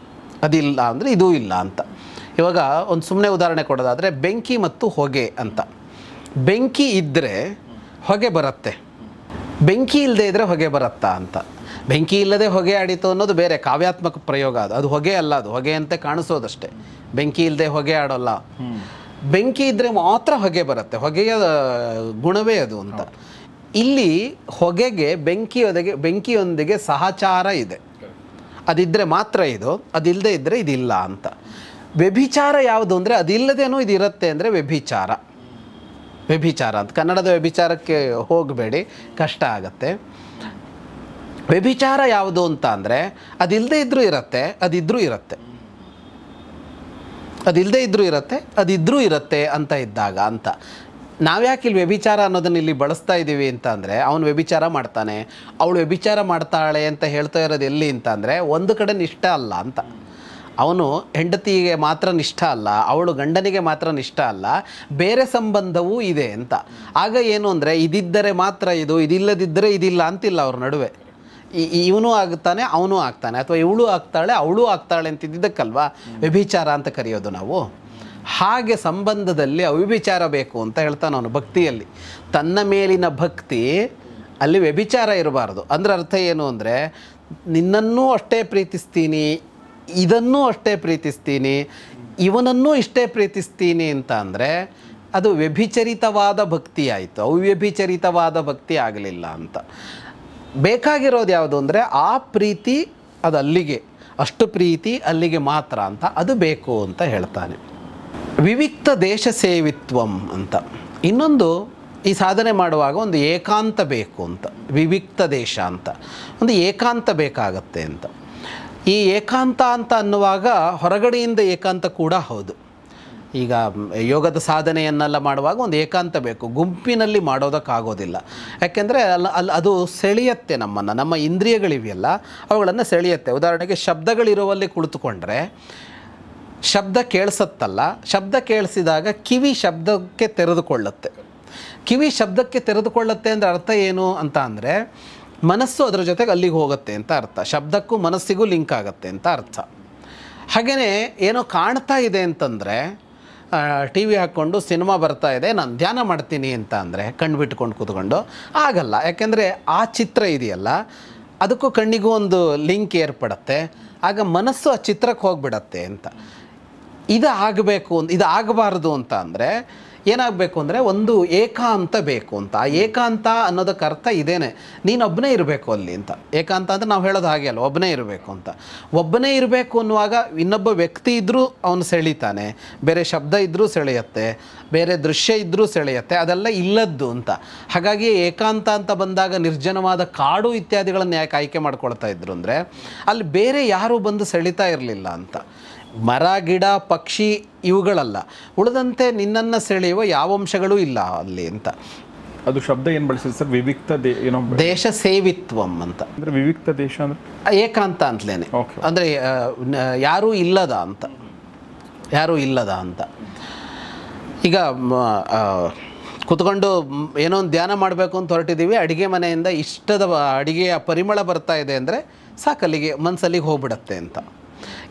ಅದಿಲ್ಲ ಅಂದರೆ ಇದೂ ಇಲ್ಲ ಅಂತ. ಇವಾಗ ಒಂದು ಸುಮ್ಮನೆ ಉದಾಹರಣೆ ಕೊಡೋದಾದರೆ ಬೆಂಕಿ ಮತ್ತು ಹೊಗೆ ಅಂತ. ಬೆಂಕಿ ಇದ್ದರೆ ಹೊಗೆ ಬರುತ್ತೆ, ಬೆಂಕಿ ಇಲ್ಲದೆ ಇದ್ದರೆ ಹೊಗೆ ಬರುತ್ತಾ ಅಂತ. ಬೆಂಕಿ ಇಲ್ಲದೆ ಹೊಗೆ ಆಡಿತು ಅನ್ನೋದು ಬೇರೆ ಕಾವ್ಯಾತ್ಮಕ ಪ್ರಯೋಗ. ಅದು ಹೊಗೆ ಅಲ್ಲ, ಅದು ಹೊಗೆ ಅಂತೆ ಕಾಣಿಸೋದಷ್ಟೇ. ಬೆಂಕಿ ಇಲ್ಲದೆ ಹೊಗೆ ಆಡೋಲ್ಲ. ಬೆಂಕಿ ಇದ್ದರೆ ಮಾತ್ರ ಹೊಗೆ ಬರುತ್ತೆ, ಹೊಗೆಯ ಗುಣವೇ ಅದು ಅಂತ. ಇಲ್ಲಿ ಹೊಗೆಗೆ ಬೆಂಕಿಯೊಂದಿಗೆ ಸಹಚಾರ ಇದೆ. ಅದಿದ್ದರೆ ಮಾತ್ರ ಇದು, ಅದಿಲ್ಲದೆ ಇದ್ದರೆ ಇದಿಲ್ಲ ಅಂತ. ವ್ಯಭಿಚಾರ ಯಾವುದು ಅಂದರೆ ಅದಿಲ್ಲದೇನೂ ಇದಿರುತ್ತೆ ಅಂದರೆ ವ್ಯಭಿಚಾರ. ವ್ಯಭಿಚಾರ ಅಂತ ಕನ್ನಡದ ವ್ಯಭಿಚಾರಕ್ಕೆ ಹೋಗಬೇಡಿ, ಕಷ್ಟ ಆಗತ್ತೆ. ವ್ಯಭಿಚಾರ ಯಾವುದು ಅಂತ ಅಂದರೆ ಅದಿಲ್ಲದೆ ಇದ್ರೂ ಇರುತ್ತೆ, ಅದಿದ್ರೂ ಇರುತ್ತೆ. ಅದಿಲ್ಲದೆ ಇದ್ರೂ ಇರುತ್ತೆ, ಅದಿದ್ರೂ ಇರುತ್ತೆ ಅಂತ ಇದ್ದಾಗ ಅಂತ. ನಾವ್ಯಾಕೆ ಇಲ್ಲಿ ವ್ಯಭಿಚಾರ ಅನ್ನೋದನ್ನ ಇಲ್ಲಿ ಬಳಸ್ತಾ ಇದ್ದೀವಿ ಅಂತ ಅಂದರೆ, ಅವನು ವ್ಯಭಿಚಾರ ಮಾಡ್ತಾನೆ, ಅವಳು ವ್ಯಭಿಚಾರ ಮಾಡ್ತಾಳೆ ಅಂತ ಹೇಳ್ತಾ ಇರೋದು ಎಲ್ಲಿ ಅಂತ ಅಂದರೆ, ಒಂದು ಕಡೆ ನಿಷ್ಠ ಅಲ್ಲ ಅಂತ. ಅವನು ಹೆಂಡತಿಗೆ ಮಾತ್ರ ನಿಷ್ಠ ಅಲ್ಲ, ಅವಳು ಗಂಡನಿಗೆ ಮಾತ್ರ ನಿಷ್ಠ ಅಲ್ಲ, ಬೇರೆ ಸಂಬಂಧವೂ ಇದೆ ಅಂತ. ಆಗ ಏನು ಅಂದರೆ, ಇದಿದ್ದರೆ ಮಾತ್ರ ಇದು, ಇದಿಲ್ಲದಿದ್ದರೆ ಇದಿಲ್ಲ ಅಂತಿಲ್ಲ ಅವ್ರ ನಡುವೆ. ಇವನು ಆಗ್ತಾನೆ, ಅವನು ಆಗ್ತಾನೆ, ಅಥವಾ ಇವಳು ಆಗ್ತಾಳೆ, ಅವಳು ಆಗ್ತಾಳೆ ಅಂತಿದ್ದಕ್ಕಲ್ವಾ ವ್ಯಭಿಚಾರ ಅಂತ ಕರೆಯೋದು ನಾವು. ಹಾಗೆ ಸಂಬಂಧದಲ್ಲಿ ಅವ್ಯಭಿಚಾರ ಬೇಕು ಅಂತ ಹೇಳ್ತಾನೆ ಅವನು. ಭಕ್ತಿಯಲ್ಲಿ ತನ್ನ ಮೇಲಿನ ಭಕ್ತಿ, ಅಲ್ಲಿ ವ್ಯಭಿಚಾರ ಇರಬಾರ್ದು. ಅಂದರೆ ಅರ್ಥ ಏನು ಅಂದರೆ, ನಿನ್ನನ್ನೂ ಅಷ್ಟೇ ಪ್ರೀತಿಸ್ತೀನಿ, ಇದನ್ನೂ ಅಷ್ಟೇ ಪ್ರೀತಿಸ್ತೀನಿ, ಇವನನ್ನೂ ಇಷ್ಟೇ ಪ್ರೀತಿಸ್ತೀನಿ ಅಂತ ಅಂದರೆ ಅದು ವ್ಯಭಿಚರಿತವಾದ ಭಕ್ತಿ ಆಯಿತು, ಅವ್ಯಭಿಚರಿತವಾದ ಭಕ್ತಿ ಆಗಲಿಲ್ಲ ಅಂತ. ಬೇಕಾಗಿರೋದು ಯಾವುದು ಅಂದರೆ, ಆ ಪ್ರೀತಿ ಅದು ಅಲ್ಲಿಗೆ, ಅಷ್ಟು ಪ್ರೀತಿ ಅಲ್ಲಿಗೆ ಮಾತ್ರ ಅಂತ, ಅದು ಬೇಕು ಅಂತ ಹೇಳ್ತಾನೆ. ವಿವಿಕ್ತ ದೇಶ ಸೇವಿತ್ವಂ ಅಂತ ಇನ್ನೊಂದು, ಈ ಸಾಧನೆ ಮಾಡುವಾಗ ಒಂದು ಏಕಾಂತ ಬೇಕು ಅಂತ. ವಿವಿಕ್ತ ದೇಶ ಅಂತ ಒಂದು ಏಕಾಂತ ಬೇಕಾಗತ್ತೆ ಅಂತ. ಈ ಏಕಾಂತ ಅಂತ ಅನ್ನುವಾಗ ಹೊರಗಡೆಯಿಂದ ಏಕಾಂತ ಕೂಡ ಹೌದು. ಈಗ ಯೋಗದ ಸಾಧನೆಯನ್ನೆಲ್ಲ ಮಾಡುವಾಗ ಒಂದು ಏಕಾಂತ ಬೇಕು, ಗುಂಪಿನಲ್ಲಿ ಮಾಡೋದಕ್ಕಾಗೋದಿಲ್ಲ. ಯಾಕೆಂದರೆ ಅದು ಸೆಳೆಯುತ್ತೆ ನಮ್ಮನ್ನು, ನಮ್ಮ ಇಂದ್ರಿಯಗಳಿವೆಯಲ್ಲ ಅವುಗಳನ್ನು ಸೆಳೆಯುತ್ತೆ. ಉದಾಹರಣೆಗೆ ಶಬ್ದಗಳಿರುವಲ್ಲಿ ಕುಳಿತುಕೊಂಡ್ರೆ ಶಬ್ದ ಕೇಳಿಸತ್ತಲ್ಲ, ಶಬ್ದ ಕೇಳಿಸಿದಾಗ ಕಿವಿ ಶಬ್ದಕ್ಕೆ ತೆರೆದುಕೊಳ್ಳುತ್ತೆ. ಕಿವಿ ಶಬ್ದಕ್ಕೆ ತೆರೆದುಕೊಳ್ಳುತ್ತೆ ಅಂದರೆ ಅರ್ಥ ಏನು ಅಂತ ಅಂದರೆ, ಮನಸ್ಸು ಅದರ ಜೊತೆಗೆ ಅಲ್ಲಿಗೆ ಹೋಗುತ್ತೆ ಅಂತ ಅರ್ಥ. ಶಬ್ದಕ್ಕೂ ಮನಸ್ಸಿಗೂ ಲಿಂಕ್ ಆಗುತ್ತೆ ಅಂತ ಅರ್ಥ. ಹಾಗೆಯೇ ಏನೋ ಕಾಣ್ತಾ ಇದೆ ಅಂತಂದರೆ, ಟಿ ವಿ ಹಾಕ್ಕೊಂಡು ಸಿನಿಮಾ ಬರ್ತಾ ಇದೆ, ನಾನು ಧ್ಯಾನ ಮಾಡ್ತೀನಿ ಅಂತ ಅಂದರೆ ಕಣ್ಣು ಬಿಟ್ಕೊಂಡು ಕೂತ್ಕೊಂಡು ಆಗಲ್ಲ. ಯಾಕೆಂದರೆ ಆ ಚಿತ್ರ ಇದೆಯಲ್ಲ, ಅದಕ್ಕೂ ಕಣ್ಣಿಗೂ ಒಂದು ಲಿಂಕ್ ಏರ್ಪಡುತ್ತೆ. ಆಗ ಮನಸ್ಸು ಆ ಚಿತ್ರಕ್ಕೆ ಹೋಗಿಬಿಡತ್ತೆ ಅಂತ. ಇದು ಆಗಬೇಕು, ಇದು ಆಗಬಾರ್ದು ಅಂತ ಅಂದರೆ ಏನಾಗಬೇಕು ಅಂದರೆ, ಒಂದು ಏಕಾಂತ ಬೇಕು ಅಂತ. ಆ ಏಕಾಂತ ಅನ್ನೋದಕ್ಕೆ ಅರ್ಥ ಇದೇನೆ, ನೀನೊಬ್ಬನೇ ಇರಬೇಕು ಅಲ್ಲಿ ಅಂತ. ಏಕಾಂತ ಅಂದರೆ ನಾವು ಹೇಳೋದು ಹಾಗೆ ಅಲ್ಲ, ಒಬ್ಬನೇ ಇರಬೇಕು ಅಂತ. ಒಬ್ಬನೇ ಇರಬೇಕು ಅನ್ನುವಾಗ ಇನ್ನೊಬ್ಬ ವ್ಯಕ್ತಿ ಇದ್ದರೂ ಅವನು ಸೆಳೀತಾನೆ, ಬೇರೆ ಶಬ್ದ ಇದ್ದರೂ ಸೆಳೆಯುತ್ತೆ, ಬೇರೆ ದೃಶ್ಯ ಇದ್ದರೂ ಸೆಳೆಯುತ್ತೆ, ಅದೆಲ್ಲ ಇಲ್ಲದ್ದು ಅಂತ. ಹಾಗಾಗಿ ಏಕಾಂತ ಅಂತ ಬಂದಾಗ ನಿರ್ಜನವಾದ ಕಾಡು ಇತ್ಯಾದಿಗಳನ್ನು ಯಾಕೆ ಆಯ್ಕೆ ಮಾಡ್ಕೊಳ್ತಾ ಇದ್ರು ಅಂದರೆ, ಅಲ್ಲಿ ಬೇರೆ ಯಾರೂ ಬಂದು ಸೆಳೀತಾ ಇರಲಿಲ್ಲ ಅಂತ. ಮರ ಗಿಡ ಪಕ್ಷಿ ಇವುಗಳಲ್ಲ, ಉಳಿದಂತೆ ನಿನ್ನನ್ನು ಸೆಳೆಯುವ ಯಾವ ಅಂಶಗಳೂ ಇಲ್ಲ ಅಲ್ಲಿ ಅಂತ. ಅದು ಶಬ್ದ ಏನು ಬಳಸಿದೆ ಸರ್? ವಿವಿಕ್ತ ಏನೋ ದೇಶ ಸೇವಿತ್ವಂ ಅಂತ. ಅಂದರೆ ವಿವಿಕ್ತ ದೇಶ ಅಂದರೆ ಏಕಾಂತ ಅಂತಲೇನೆ, ಅಂದರೆ ಯಾರೂ ಇಲ್ಲದ ಅಂತ, ಯಾರೂ ಇಲ್ಲದ ಅಂತ. ಈಗ ಕುತ್ಕೊಂಡು ಏನೋ ಒಂದು ಧ್ಯಾನ ಮಾಡಬೇಕು ಅಂತ ಹೊರಟಿದ್ದೀವಿ, ಅಡುಗೆ ಮನೆಯಿಂದ ಇಷ್ಟದ ಅಡುಗೆಯ ಪರಿಮಳ ಬರ್ತಾ ಇದೆ ಅಂದರೆ ಸಾಕಲ್ಲಿಗೆ ಮನಸ್ಸಲ್ಲಿಗೆ ಹೋಗ್ಬಿಡತ್ತೆ ಅಂತ.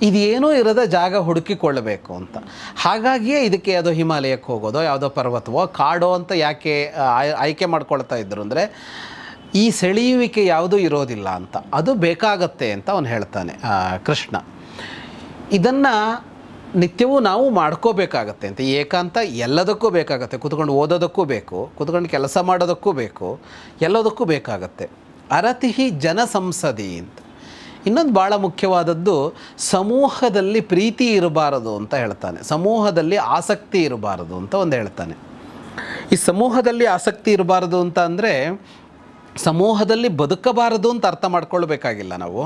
ಇದೇನೂ ಇರದ ಜಾಗ ಹುಡುಕಿಕೊಳ್ಳಬೇಕು ಅಂತ. ಹಾಗಾಗಿಯೇ ಇದಕ್ಕೆ ಅದು ಹಿಮಾಲಯಕ್ಕೆ ಹೋಗೋದೋ ಯಾವುದೋ ಪರ್ವತವೋ ಕಾಡೋ ಅಂತ ಯಾಕೆ ಆಯ್ಕೆ ಮಾಡ್ಕೊಳ್ತಾ ಇದ್ರು ಅಂದರೆ, ಈ ಸೆಳೆಯುವಿಕೆ ಯಾವುದೂ ಇರೋದಿಲ್ಲ ಅಂತ. ಅದು ಬೇಕಾಗತ್ತೆ ಅಂತ ಅವನು ಹೇಳ್ತಾನೆ ಕೃಷ್ಣ. ಇದನ್ನು ನಿತ್ಯವೂ ನಾವು ಮಾಡ್ಕೋಬೇಕಾಗತ್ತೆ ಅಂತ. ಈ ಏಕಾಂತ ಎಲ್ಲದಕ್ಕೂ ಬೇಕಾಗತ್ತೆ. ಕೂತ್ಕೊಂಡು ಓದೋದಕ್ಕೂ ಬೇಕು, ಕೂತ್ಕೊಂಡು ಕೆಲಸ ಮಾಡೋದಕ್ಕೂ ಬೇಕು, ಎಲ್ಲದಕ್ಕೂ ಬೇಕಾಗತ್ತೆ. ಅರತಿಹಿ ಜನಸಂಸದಿ ಅಂತ. ಇನ್ನೊಂದು ಭಾಳ ಮುಖ್ಯವಾದದ್ದು, ಸಮೂಹದಲ್ಲಿ ಪ್ರೀತಿ ಇರಬಾರದು ಅಂತ ಹೇಳ್ತಾನೆ. ಸಮೂಹದಲ್ಲಿ ಆಸಕ್ತಿ ಇರಬಾರದು ಅಂತ ಒಂದು ಹೇಳ್ತಾನೆ. ಈ ಸಮೂಹದಲ್ಲಿ ಆಸಕ್ತಿ ಇರಬಾರದು ಅಂತ ಅಂದರೆ, ಸಮೂಹದಲ್ಲಿ ಬದುಕಬಾರದು ಅಂತ ಅರ್ಥ ಮಾಡ್ಕೊಳ್ಬೇಕಾಗಿಲ್ಲ ನಾವು.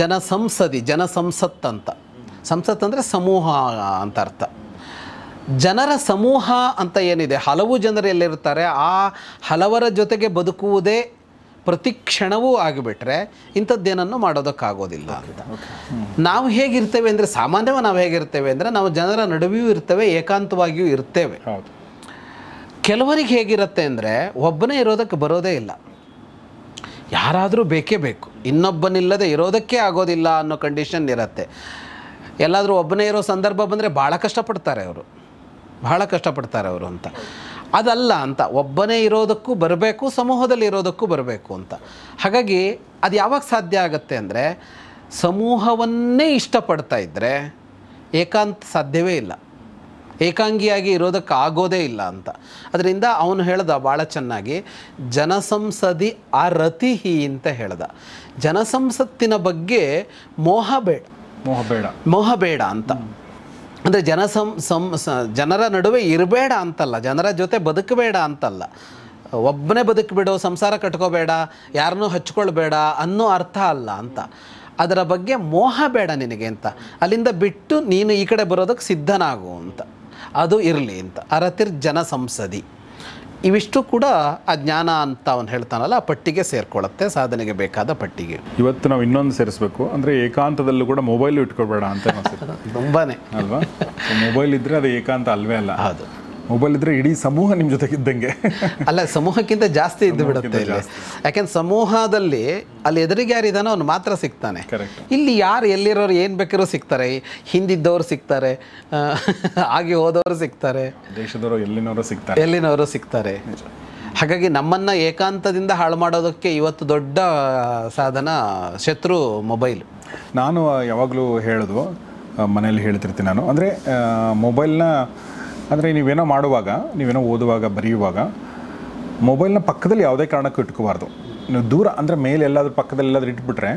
ಜನಸಂಸದಿ, ಜನಸಂಸತ್ ಅಂತ. ಸಂಸತ್ ಅಂದರೆ ಸಮೂಹ ಅಂತ ಅರ್ಥ. ಜನರ ಸಮೂಹ ಅಂತ ಏನಿದೆ, ಹಲವು ಜನರು ಎಲ್ಲಿರ್ತಾರೆ, ಆ ಹಲವರ ಜೊತೆಗೆ ಬದುಕುವುದೇ ಪ್ರತಿ ಕ್ಷಣವೂ ಆಗಿಬಿಟ್ರೆ ಇಂಥದ್ದೇನನ್ನು ಮಾಡೋದಕ್ಕಾಗೋದಿಲ್ಲ ಅಂತ. ನಾವು ಹೇಗಿರ್ತೇವೆ ಅಂದರೆ, ಸಾಮಾನ್ಯವಾಗಿ ನಾವು ಹೇಗಿರ್ತೇವೆ ಅಂದರೆ, ನಾವು ಜನರ ನಡುವೆಯೂ ಇರ್ತೇವೆ, ಏಕಾಂತವಾಗಿಯೂ ಇರ್ತೇವೆ. ಕೆಲವರಿಗೆ ಹೇಗಿರುತ್ತೆ ಅಂದರೆ, ಒಬ್ಬನೇ ಇರೋದಕ್ಕೆ ಬರೋದೇ ಇಲ್ಲ, ಯಾರಾದರೂ ಬೇಕೇ ಬೇಕು, ಇನ್ನೊಬ್ಬನಿಲ್ಲದೆ ಇರೋದಕ್ಕೆ ಆಗೋದಿಲ್ಲ ಅನ್ನೋ ಕಂಡೀಷನ್ ಇರುತ್ತೆ. ಎಲ್ಲಾದರೂ ಒಬ್ಬನೇ ಇರೋ ಸಂದರ್ಭ ಬಂದರೆ ಭಾಳ ಕಷ್ಟಪಡ್ತಾರೆ ಅವರು, ಭಾಳ ಕಷ್ಟಪಡ್ತಾರೆ ಅವರು ಅಂತ. ಅದಲ್ಲ ಅಂತ, ಒಬ್ಬನೇ ಇರೋದಕ್ಕೂ ಬರಬೇಕು, ಸಮೂಹದಲ್ಲಿ ಇರೋದಕ್ಕೂ ಬರಬೇಕು ಅಂತ. ಹಾಗಾಗಿ ಅದು ಯಾವಾಗ ಸಾಧ್ಯ ಆಗುತ್ತೆ ಅಂದರೆ, ಸಮೂಹವನ್ನೇ ಇಷ್ಟಪಡ್ತಾ ಇದ್ದರೆ ಏಕಾಂತ ಸಾಧ್ಯವೇ ಇಲ್ಲ, ಏಕಾಂಗಿಯಾಗಿ ಇರೋದಕ್ಕಾಗೋದೇ ಇಲ್ಲ ಅಂತ. ಅದರಿಂದ ಅವನು ಹೇಳ್ದ ಭಾಳ ಚೆನ್ನಾಗಿ, ಜನಸಂಸದಿ ಅರತಿಹಿ ಅಂತ ಹೇಳ್ದ. ಜನಸಂಸತ್ತಿನ ಬಗ್ಗೆ ಮೋಹ ಬೇಡ ಅಂತ. ಅಂದರೆ ಜನರ ನಡುವೆ ಇರಬೇಡ ಅಂತಲ್ಲ, ಜನರ ಜೊತೆ ಬದುಕಬೇಡ ಅಂತಲ್ಲ, ಒಬ್ಬನೇ ಬದುಕಿಬಿಡು, ಸಂಸಾರ ಕಟ್ಕೋಬೇಡ, ಯಾರನ್ನೂ ಹಚ್ಕೊಳ್ಬೇಡ ಅನ್ನೋ ಅರ್ಥ ಅಲ್ಲ ಅಂತ. ಅದರ ಬಗ್ಗೆ ಮೋಹ ಬೇಡ ನಿನಗೆ ಅಂತ, ಅಲ್ಲಿಂದ ಬಿಟ್ಟು ನೀನು ಈ ಕಡೆ ಬರೋದಕ್ಕೆ ಸಿದ್ಧನಾಗು ಅಂತ, ಅದು ಇರಲಿ ಅಂತ. ಅರತಿರ್ ಜನ ಸಂಸದಿ, ಇವಿಷ್ಟು ಕೂಡ ಆ ಜ್ಞಾನ ಅಂತ ಅವನು ಹೇಳ್ತಾನಲ್ಲ ಆ ಪಟ್ಟಿಗೆ ಸೇರ್ಕೊಳ್ಳುತ್ತೆ, ಸಾಧನೆಗೆ ಬೇಕಾದ ಪಟ್ಟಿಗೆ. ಇವತ್ತು ನಾವು ಇನ್ನೊಂದು ಸೇರಿಸ್ಬೇಕು ಅಂದರೆ ಏಕಾಂತದಲ್ಲೂ ಕೂಡ ಮೊಬೈಲು ಇಟ್ಕೊಬೇಡ ಅಂತ ತುಂಬಾ ಅಲ್ವಾ. ಮೊಬೈಲ್ ಇದ್ದರೆ ಅದು ಏಕಾಂತ ಅಲ್ವೇ ಅಲ್ಲ. ಹೌದು, ಮೊಬೈಲ್ ಇದ್ದರೆ ಇಡೀ ಸಮೂಹ ನಿಮ್ಮ ಜೊತೆಗಿದ್ದಂಗೆ. ಅಲ್ಲ, ಸಮೂಹಕ್ಕಿಂತ ಜಾಸ್ತಿ ಇದ್ದು ಬಿಡುತ್ತೆ ಇಲ್ಲಿ. ಯಾಕೆಂದ್ರೆ ಸಮೂಹದಲ್ಲಿ ಅಲ್ಲಿ ಎದುರಿಗೆ ಯಾರಿದಾನೋ ಅವ್ನು ಮಾತ್ರ ಸಿಗ್ತಾನೆ. ಇಲ್ಲಿ ಯಾರು ಎಲ್ಲಿರೋರು ಏನು ಬೇಕಾದ್ರೂ ಸಿಗ್ತಾರೆ, ಹಿಂದಿದ್ದವರು ಸಿಗ್ತಾರೆ, ಆಗಿ ಹೋದವರು ಸಿಗ್ತಾರೆ, ದೇಶದವರು ಎಲ್ಲಿನವರು ಸಿಗ್ತಾರೆ. ಹಾಗಾಗಿ ನಮ್ಮನ್ನು ಏಕಾಂತದಿಂದ ಹಾಳು ಮಾಡೋದಕ್ಕೆ ಇವತ್ತು ದೊಡ್ಡ ಸಾಧನ ಶತ್ರು ಮೊಬೈಲ್. ನಾನು ಯಾವಾಗಲೂ ಹೇಳೋದು, ಮನೇಲಿ ಹೇಳ್ತಿರ್ತೀನಿ ನಾನು, ಅಂದರೆ ಮೊಬೈಲ್ನ ಅಂದರೆ ನೀವೇನೋ ಮಾಡುವಾಗ, ನೀವೇನೋ ಓದುವಾಗ, ಬರೆಯುವಾಗ ಮೊಬೈಲ್ನ ಪಕ್ಕದಲ್ಲಿ ಯಾವುದೇ ಕಾರಣಕ್ಕೂ ಇಟ್ಕೋಬಾರ್ದು. ನೀವು ದೂರ ಅಂದರೆ ಮೇಲೆ ಎಲ್ಲಾದ್ರೂ ಪಕ್ಕದಲ್ಲಿ ಎಲ್ಲಾದ್ರೂ ಇಟ್ಬಿಟ್ರೆ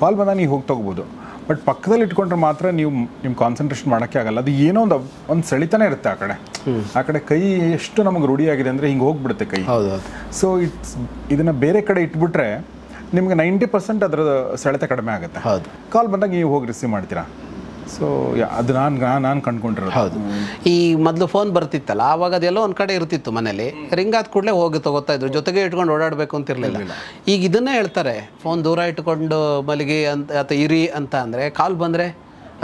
ಕಾಲ್ ಬಂದಾಗ ನೀವು ಹೋಗಿ ತೊಗೋಬೋದು. ಬಟ್ ಪಕ್ಕದಲ್ಲಿ ಇಟ್ಕೊಂಡ್ರೆ ಮಾತ್ರ ನೀವು ನಿಮ್ಮ ಕಾನ್ಸಂಟ್ರೇಷನ್ ಮಾಡೋಕ್ಕೆ ಆಗಲ್ಲ. ಅದು ಏನೋ ಒಂದು ಸೆಳಿತಾನೆ ಇರುತ್ತೆ ಆ ಕಡೆ ಕೈ ಎಷ್ಟು ನಮಗೆ ರೂಢಿಯಾಗಿದೆ ಅಂದರೆ ಹಿಂಗೆ ಹೋಗ್ಬಿಡುತ್ತೆ ಕೈ. ಸೊ ಇದನ್ನು ಬೇರೆ ಕಡೆ ಇಟ್ಬಿಟ್ರೆ ನಿಮಗೆ 90% ಅದರ ಸೆಳೆತ ಕಡಿಮೆ ಆಗುತ್ತೆ. ಕಾಲ್ ಬಂದಾಗ ನೀವು ಹೋಗಿ ರಿಸೀವ್ ಮಾಡ್ತೀರಾ. ಸೊ ಅದು ನಾನು ಕಂಡ್ಕೊಂಡಿರೋದು. ಹೌದು, ಈ ಮೊದಲು ಫೋನ್ ಬರ್ತಿತ್ತಲ್ಲ, ಆವಾಗ ಅದೆಲ್ಲೋ ಒಂದು ಕಡೆ ಇರ್ತಿತ್ತು ಮನೇಲಿ, ರಿಂಗ್ ಆದ ಕೂಡಲೇ ಹೋಗಿ ತಗೋತಾ ಇದ್ರು, ಜೊತೆಗೆ ಇಟ್ಕೊಂಡು ಓಡಾಡಬೇಕು ಅಂತಿರಲಿಲ್ಲ. ಈಗ ಇದನ್ನೇ ಹೇಳ್ತಾರೆ, ಫೋನ್ ದೂರ ಇಟ್ಕೊಂಡು ಮಲಗಿ ಅಂತ ಅಥವಾ ಇರಿ ಅಂತ ಅಂದರೆ, ಕಾಲ್ ಬಂದರೆ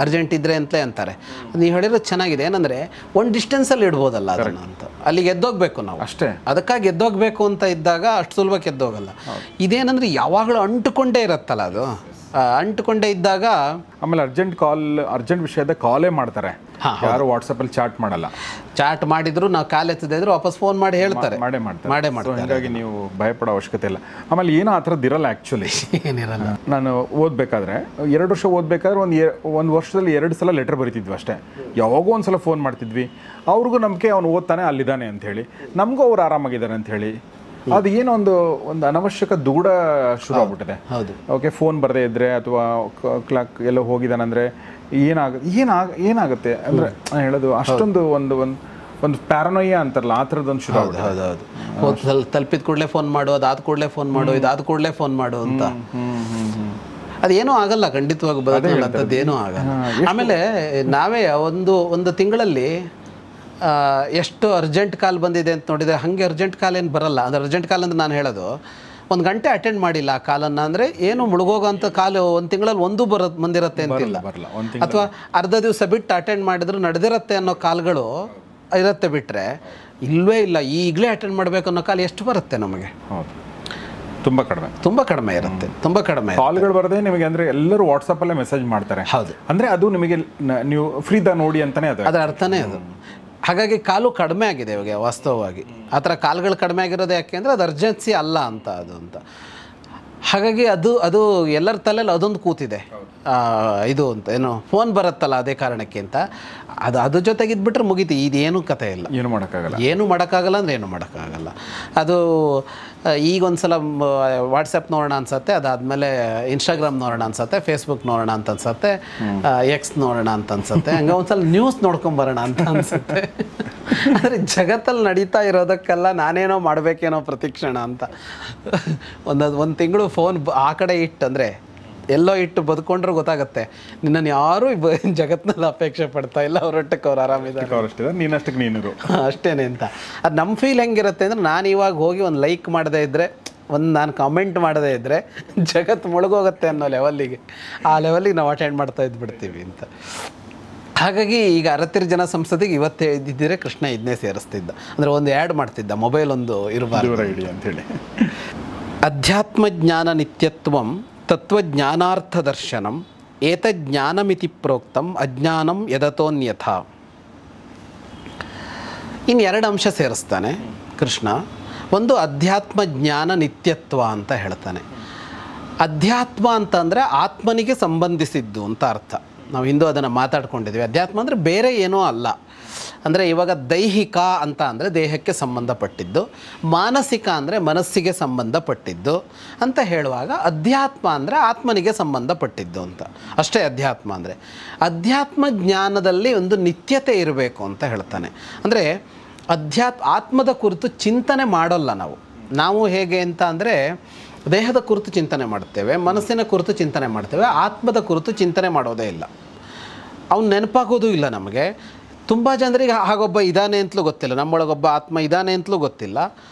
ಅರ್ಜೆಂಟ್ ಇದ್ದರೆ ಅಂತಲೇ ಅಂತಾರೆ. ನೀವು ಹೇಳಿರೋದು ಚೆನ್ನಾಗಿದೆ. ಏನಂದರೆ ಒಂದು ಡಿಸ್ಟೆನ್ಸಲ್ಲಿ ಇಡ್ಬೋದಲ್ಲ ಅದನ್ನು ಅಂತ, ಅಲ್ಲಿಗೆ ಎದ್ದೋಗ್ಬೇಕು ನಾವು ಅಷ್ಟೇ. ಅದಕ್ಕಾಗಿ ಎದ್ದೋಗ್ಬೇಕು ಅಂತ ಇದ್ದಾಗ ಅಷ್ಟು ಸುಲಭಕ್ಕೆ ಎದ್ದೋಗಲ್ಲ. ಇದೇನಂದರೆ ಯಾವಾಗಲೂ ಅಂಟುಕೊಂಡೇ ಇರುತ್ತಲ್ಲ, ಅದು ಅಂಟುಕೊಂಡೇ ಇದ್ದಾಗ ಆಮೇಲೆ ಅರ್ಜೆಂಟ್ ವಿಷಯದ ಕಾಲೇ ಮಾಡ್ತಾರೆ. ಯಾರು ವಾಟ್ಸಪ್ಪಲ್ಲಿ ಚಾಟ್ ಮಾಡಲ್ಲ. ಚಾಟ್ ಮಾಡಿದ್ರು ನಾವು ಕಾಲ್ ಎತ್ತದೇ ಇದ್ರು ವಾಪಸ್ ಫೋನ್ ಮಾಡಿ ಹೇಳ್ತಾರೆ, ಮಾಡೇ ಮಾಡ್ತಾರೆ. ಹಾಗಾಗಿ ನೀವು ಭಯಪಡೋ ಅವಶ್ಯಕತೆ ಇಲ್ಲ. ಆಮೇಲೆ ಏನೋ ಆ ಥರದ್ದು ಇರಲ್ಲ ಆ್ಯಕ್ಚುಲಿ. ಏನಿರಲ್ಲ. ನಾನು ಓದಬೇಕಾದ್ರೆ 2 ವರ್ಷ ಓದಬೇಕಾದ್ರೆ ಒಂದು ವರ್ಷದಲ್ಲಿ 2 ಸಲ ಲೆಟರ್ ಬರೀತಿದ್ವಿ ಅಷ್ಟೇ. ಯಾವಾಗೋ ಒಂದು ಸಲ ಫೋನ್ ಮಾಡ್ತಿದ್ವಿ. ಅವ್ರಿಗೂ ನಂಬಿಕೆ ಅವ್ನು ಓದ್ತಾನೆ ಅಲ್ಲಿದ್ದಾನೆ ಅಂಥೇಳಿ, ನಮಗೂ ಅವ್ರು ಆರಾಮಾಗಿದ್ದಾರೆ ಅಂಥೇಳಿ. ಅದು ಏನೋ ಒಂದು ಅನವಶ್ಯಕ ದುಗುಡ ಶುರು ಆಗ್ಬಿಟ್ಟಿದೆ. ಓಕೆ, ಫೋನ್ ಬರದೇ ಇದ್ದರೆ ಅಥವಾ ಕ್ಲಾಕ್ ಎಲ್ಲೋ ಹೋಗಿದ್ದಾನಂದರೆ ಏನಾಗುತ್ತೆ ಅಂದರೆ ಹೇಳೋದು ಅಷ್ಟೊಂದು ಒಂದು ಪ್ಯಾರನೋಯ ಅಂತಾರಲ್ಲ, ಆ ಥರದ್ದೊಂದು ಶುರು ಆಗುತ್ತೆ. ತಲುಪಿದ ಕೂಡಲೇ ಫೋನ್ ಮಾಡು, ಅದಾದ ಕೂಡಲೇ ಫೋನ್ ಮಾಡು, ಇದಾದ ಕೂಡಲೇ ಫೋನ್ ಮಾಡು ಅಂತ. ಅದೇನೂ ಆಗಲ್ಲ, ಖಂಡಿತವಾಗಿ ಬದಲಾದಂಥದ್ದು ಏನೂ ಆಗಲ್ಲ. ಆಮೇಲೆ ನಾವೇ ಒಂದು ತಿಂಗಳಲ್ಲಿ ಎಷ್ಟು ಅರ್ಜೆಂಟ್ ಕಾಲ್ ಬಂದಿದೆ ಅಂತ ನೋಡಿದರೆ, ಹಾಗೆ ಅರ್ಜೆಂಟ್ ಕಾಲ್ ಏನು ಬರಲ್ಲ. ಅದು ಅರ್ಜೆಂಟ್ ಕಾಲ್ ಅಂತ ನಾನು ಹೇಳೋದು, 1 ಗಂಟೆ ಅಟೆಂಡ್ ಮಾಡಿಲ್ಲ ಆ ಕಾಲನ್ನು ಅಂದರೆ ಏನು ಮುಳುಗೋಗೋಂಥ ಕಾಲು ಒಂದು ತಿಂಗಳಲ್ಲಿ ಬಂದಿರುತ್ತೆ ಅಂತಿಲ್ಲ. ಅಥವಾ ಅರ್ಧ ದಿವಸ ಬಿಟ್ಟು ಅಟೆಂಡ್ ಮಾಡಿದ್ರು ನಡೆದಿರುತ್ತೆ ಅನ್ನೋ ಕಾಲ್ಗಳು ಇರುತ್ತೆ, ಬಿಟ್ಟರೆ ಇಲ್ಲವೇ ಇಲ್ಲ. ಈಗಲೇ ಅಟೆಂಡ್ ಮಾಡಬೇಕು ಅನ್ನೋ ಕಾಲ್ ಎಷ್ಟು ಬರುತ್ತೆ ನಮಗೆ? ತುಂಬ ಕಡಿಮೆ ಇರುತ್ತೆ, ತುಂಬ ಕಡಿಮೆ. ಕಾಲ್ಗಳು ಬರದೆ ನಿಮಗೆ ಅಂದರೆ ಎಲ್ಲರೂ ವಾಟ್ಸಪ್ಪಲ್ಲೇ ಮೆಸೇಜ್ ಮಾಡ್ತಾರೆ. ಹೌದು, ಅಂದರೆ ಅದು ನಿಮಗೆ ನೀವು ಫ್ರೀದಾಗ ನೋಡಿ ಅಂತಲೇ ಅದರ ಅರ್ಥನೇ ಅದು. ಹಾಗಾಗಿ ಕಾಲು ಕಡಿಮೆ ಆಗಿದೆ ಇವಾಗ ವಾಸ್ತವವಾಗಿ. ಆ ಥರ ಕಾಲ್ಗಳು ಕಡಿಮೆ ಆಗಿರೋದು ಯಾಕೆ ಅಂದರೆ ಅದು ಅರ್ಜೆನ್ಸಿ ಅಲ್ಲ ಅಂತ ಅದು ಅಂತ. ಹಾಗಾಗಿ ಅದು ಎಲ್ಲರ ತಲೆಯಲ್ಲಿ ಅದೊಂದು ಕೂತಿದೆ, ಇದು ಅಂತ ಏನು ಫೋನ್ ಬರುತ್ತಲ್ಲ ಅದೇ ಕಾರಣಕ್ಕೆ ಅಂತ. ಅದ್ರ ಜೊತೆಗಿದ್ಬಿಟ್ರೆ ಮುಗೀತು, ಇದೇನು ಕತೆ ಇಲ್ಲ. ಏನು ಮಾಡೋಕ್ಕಾಗಲ್ಲ ಅಂದರೆ ಏನು ಮಾಡೋಕ್ಕಾಗಲ್ಲ. ಅದು ಈಗೊಂದು ಸಲ ವಾಟ್ಸಪ್ ನೋಡೋಣ ಅನ್ಸತ್ತೆ, ಅದಾದಮೇಲೆ ಇನ್ಸ್ಟಾಗ್ರಾಮ್ ನೋಡೋಣ ಅನ್ಸತ್ತೆ, ಫೇಸ್ಬುಕ್ ನೋಡೋಣ ಅಂತ ಅನ್ಸತ್ತೆ, ಎಕ್ಸ್ ನೋಡೋಣ ಅಂತ ಅನ್ಸತ್ತೆ, ಹಂಗೆ ಒಂದು ಸಲ ನ್ಯೂಸ್ ನೋಡ್ಕೊಂಬರೋಣ ಅಂತ ಅನ್ಸುತ್ತೆ. ಆದರೆ ಜಗತ್ತಲ್ಲಿ ನಡೀತಾ ಇರೋದಕ್ಕೆಲ್ಲ ನಾನೇನೋ ಮಾಡಬೇಕೇನೋ ಪ್ರತಿಕ್ಷಣ ಅಂತ. ಒಂದು ತಿಂಗಳು ಫೋನ್ ಆ ಕಡೆ ಅಂದರೆ ಎಲ್ಲೋ ಇಟ್ಟು ಬದುಕೊಂಡ್ರೆ ಗೊತ್ತಾಗುತ್ತೆ, ನಿನ್ನನ್ನು ಯಾರೂ ಜಗತ್ತಿನಲ್ಲಿ ಅಪೇಕ್ಷೆ ಪಡ್ತಾ ಇಲ್ಲ, ಅವರೊಟ್ಟಕ್ಕೆ ಅವ್ರು ಆರಾಮಿದ್ದಾರೆ, ನೀನಷ್ಟಕ್ಕೆ ನೀನು ಅಷ್ಟೇನೆ ಅಂತ. ಅದು ನಮ್ಮ ಫೀಲ್ ಹೆಂಗಿರುತ್ತೆ ಅಂದರೆ, ನಾನು ಇವಾಗ ಹೋಗಿ ಒಂದು ಲೈಕ್ ಮಾಡದೇ ಇದ್ದರೆ, ನಾನು ಕಮೆಂಟ್ ಮಾಡದೇ ಇದ್ದರೆ ಜಗತ್ತು ಮುಳುಗೋಗುತ್ತೆ ಅನ್ನೋ ಲೆವೆಲ್ಲಿಗೆ, ಆ ಲೆವೆಲ್ಲಿಗೆ ನಾವು ಅಟೆಂಡ್ ಮಾಡ್ತಾ ಇದ್ಬಿಡ್ತೀವಿ ಅಂತ. ಹಾಗಾಗಿ ಈಗ ಅರತಿರ್ ಜನ ಸಂಸದಿಗೆ ಇವತ್ತೇ ಇದ್ದಿದ್ದರೆ ಕೃಷ್ಣ ಇದನ್ನೇ ಸೇರಿಸ್ತಿದ್ದ. ಅಂದರೆ ಒಂದು ಆ್ಯಡ್ ಮಾಡ್ತಿದ್ದ, ಮೊಬೈಲ್ ಒಂದು ಇರಬಾರ್ದು ಅಂತೇಳಿ. ಅಧ್ಯಾತ್ಮ ಜ್ಞಾನ ನಿತ್ಯತ್ವಂ ತತ್ವಜ್ಞಾನಾರ್ಥ ದರ್ಶನಂ ಏತಜ್ಞಾನಮಿತಿ ಪ್ರೋಕ್ತಂ ಅಜ್ಞಾನಂ ಯದತೋನ್ಯಥ. ಇನ್ನು 2 ಅಂಶ ಸೇರಿಸ್ತಾನೆ ಕೃಷ್ಣ. ಒಂದು ಅಧ್ಯಾತ್ಮ ಜ್ಞಾನ ನಿತ್ಯತ್ವ ಅಂತ ಹೇಳ್ತಾನೆ. ಅಧ್ಯಾತ್ಮ ಅಂತಂದರೆ ಆತ್ಮನಿಗೆ ಸಂಬಂಧಿಸಿದ್ದು ಅಂತ ಅರ್ಥ. ನಾವು ಹಿಂದೂ ಅದನ್ನು ಮಾತಾಡ್ಕೊಂಡಿದ್ದೀವಿ. ಅಧ್ಯಾತ್ಮ ಅಂದರೆ ಬೇರೆ ಏನೂ ಅಲ್ಲ. ಅಂದರೆ ಇವಾಗ ದೈಹಿಕ ಅಂತ ಅಂದರೆ ದೇಹಕ್ಕೆ ಸಂಬಂಧಪಟ್ಟಿದ್ದು, ಮಾನಸಿಕ ಅಂದರೆ ಮನಸ್ಸಿಗೆ ಸಂಬಂಧಪಟ್ಟಿದ್ದು ಅಂತ ಹೇಳುವಾಗ ಅಧ್ಯಾತ್ಮ ಅಂದರೆ ಆತ್ಮನಿಗೆ ಸಂಬಂಧಪಟ್ಟಿದ್ದು ಅಂತ ಅಷ್ಟೇ. ಅಧ್ಯಾತ್ಮ ಅಂದರೆ ಅಧ್ಯಾತ್ಮ ಜ್ಞಾನದಲ್ಲಿ ಒಂದು ನಿತ್ಯತೆ ಇರಬೇಕು ಅಂತ ಹೇಳ್ತಾನೆ. ಅಂದರೆ ಆತ್ಮದ ಕುರಿತು ಚಿಂತನೆ ಮಾಡೋಲ್ಲ ನಾವು ಹೇಗೆ ಅಂತ ಅಂದರೆ, ದೇಹದ ಕುರಿತು ಚಿಂತನೆ ಮಾಡ್ತೇವೆ, ಮನಸ್ಸಿನ ಕುರಿತು ಚಿಂತನೆ ಮಾಡ್ತೇವೆ, ಆತ್ಮದ ಕುರಿತು ಚಿಂತನೆ ಮಾಡೋದೇ ಇಲ್ಲ. ಅವ್ನು ನೆನಪಾಗೋದು ಇಲ್ಲ ನಮಗೆ. ತುಂಬ ಜನರಿಗೆ ಹಾಗೊಬ್ಬ ಇದ್ದಾನೆ ಅಂತಲೂ ಗೊತ್ತಿಲ್ಲ, ನಮ್ಮೊಳಗೊಬ್ಬ ಆತ್ಮ ಇದ್ದಾನೆ ಅಂತಲೂ ಗೊತ್ತಿಲ್ಲ,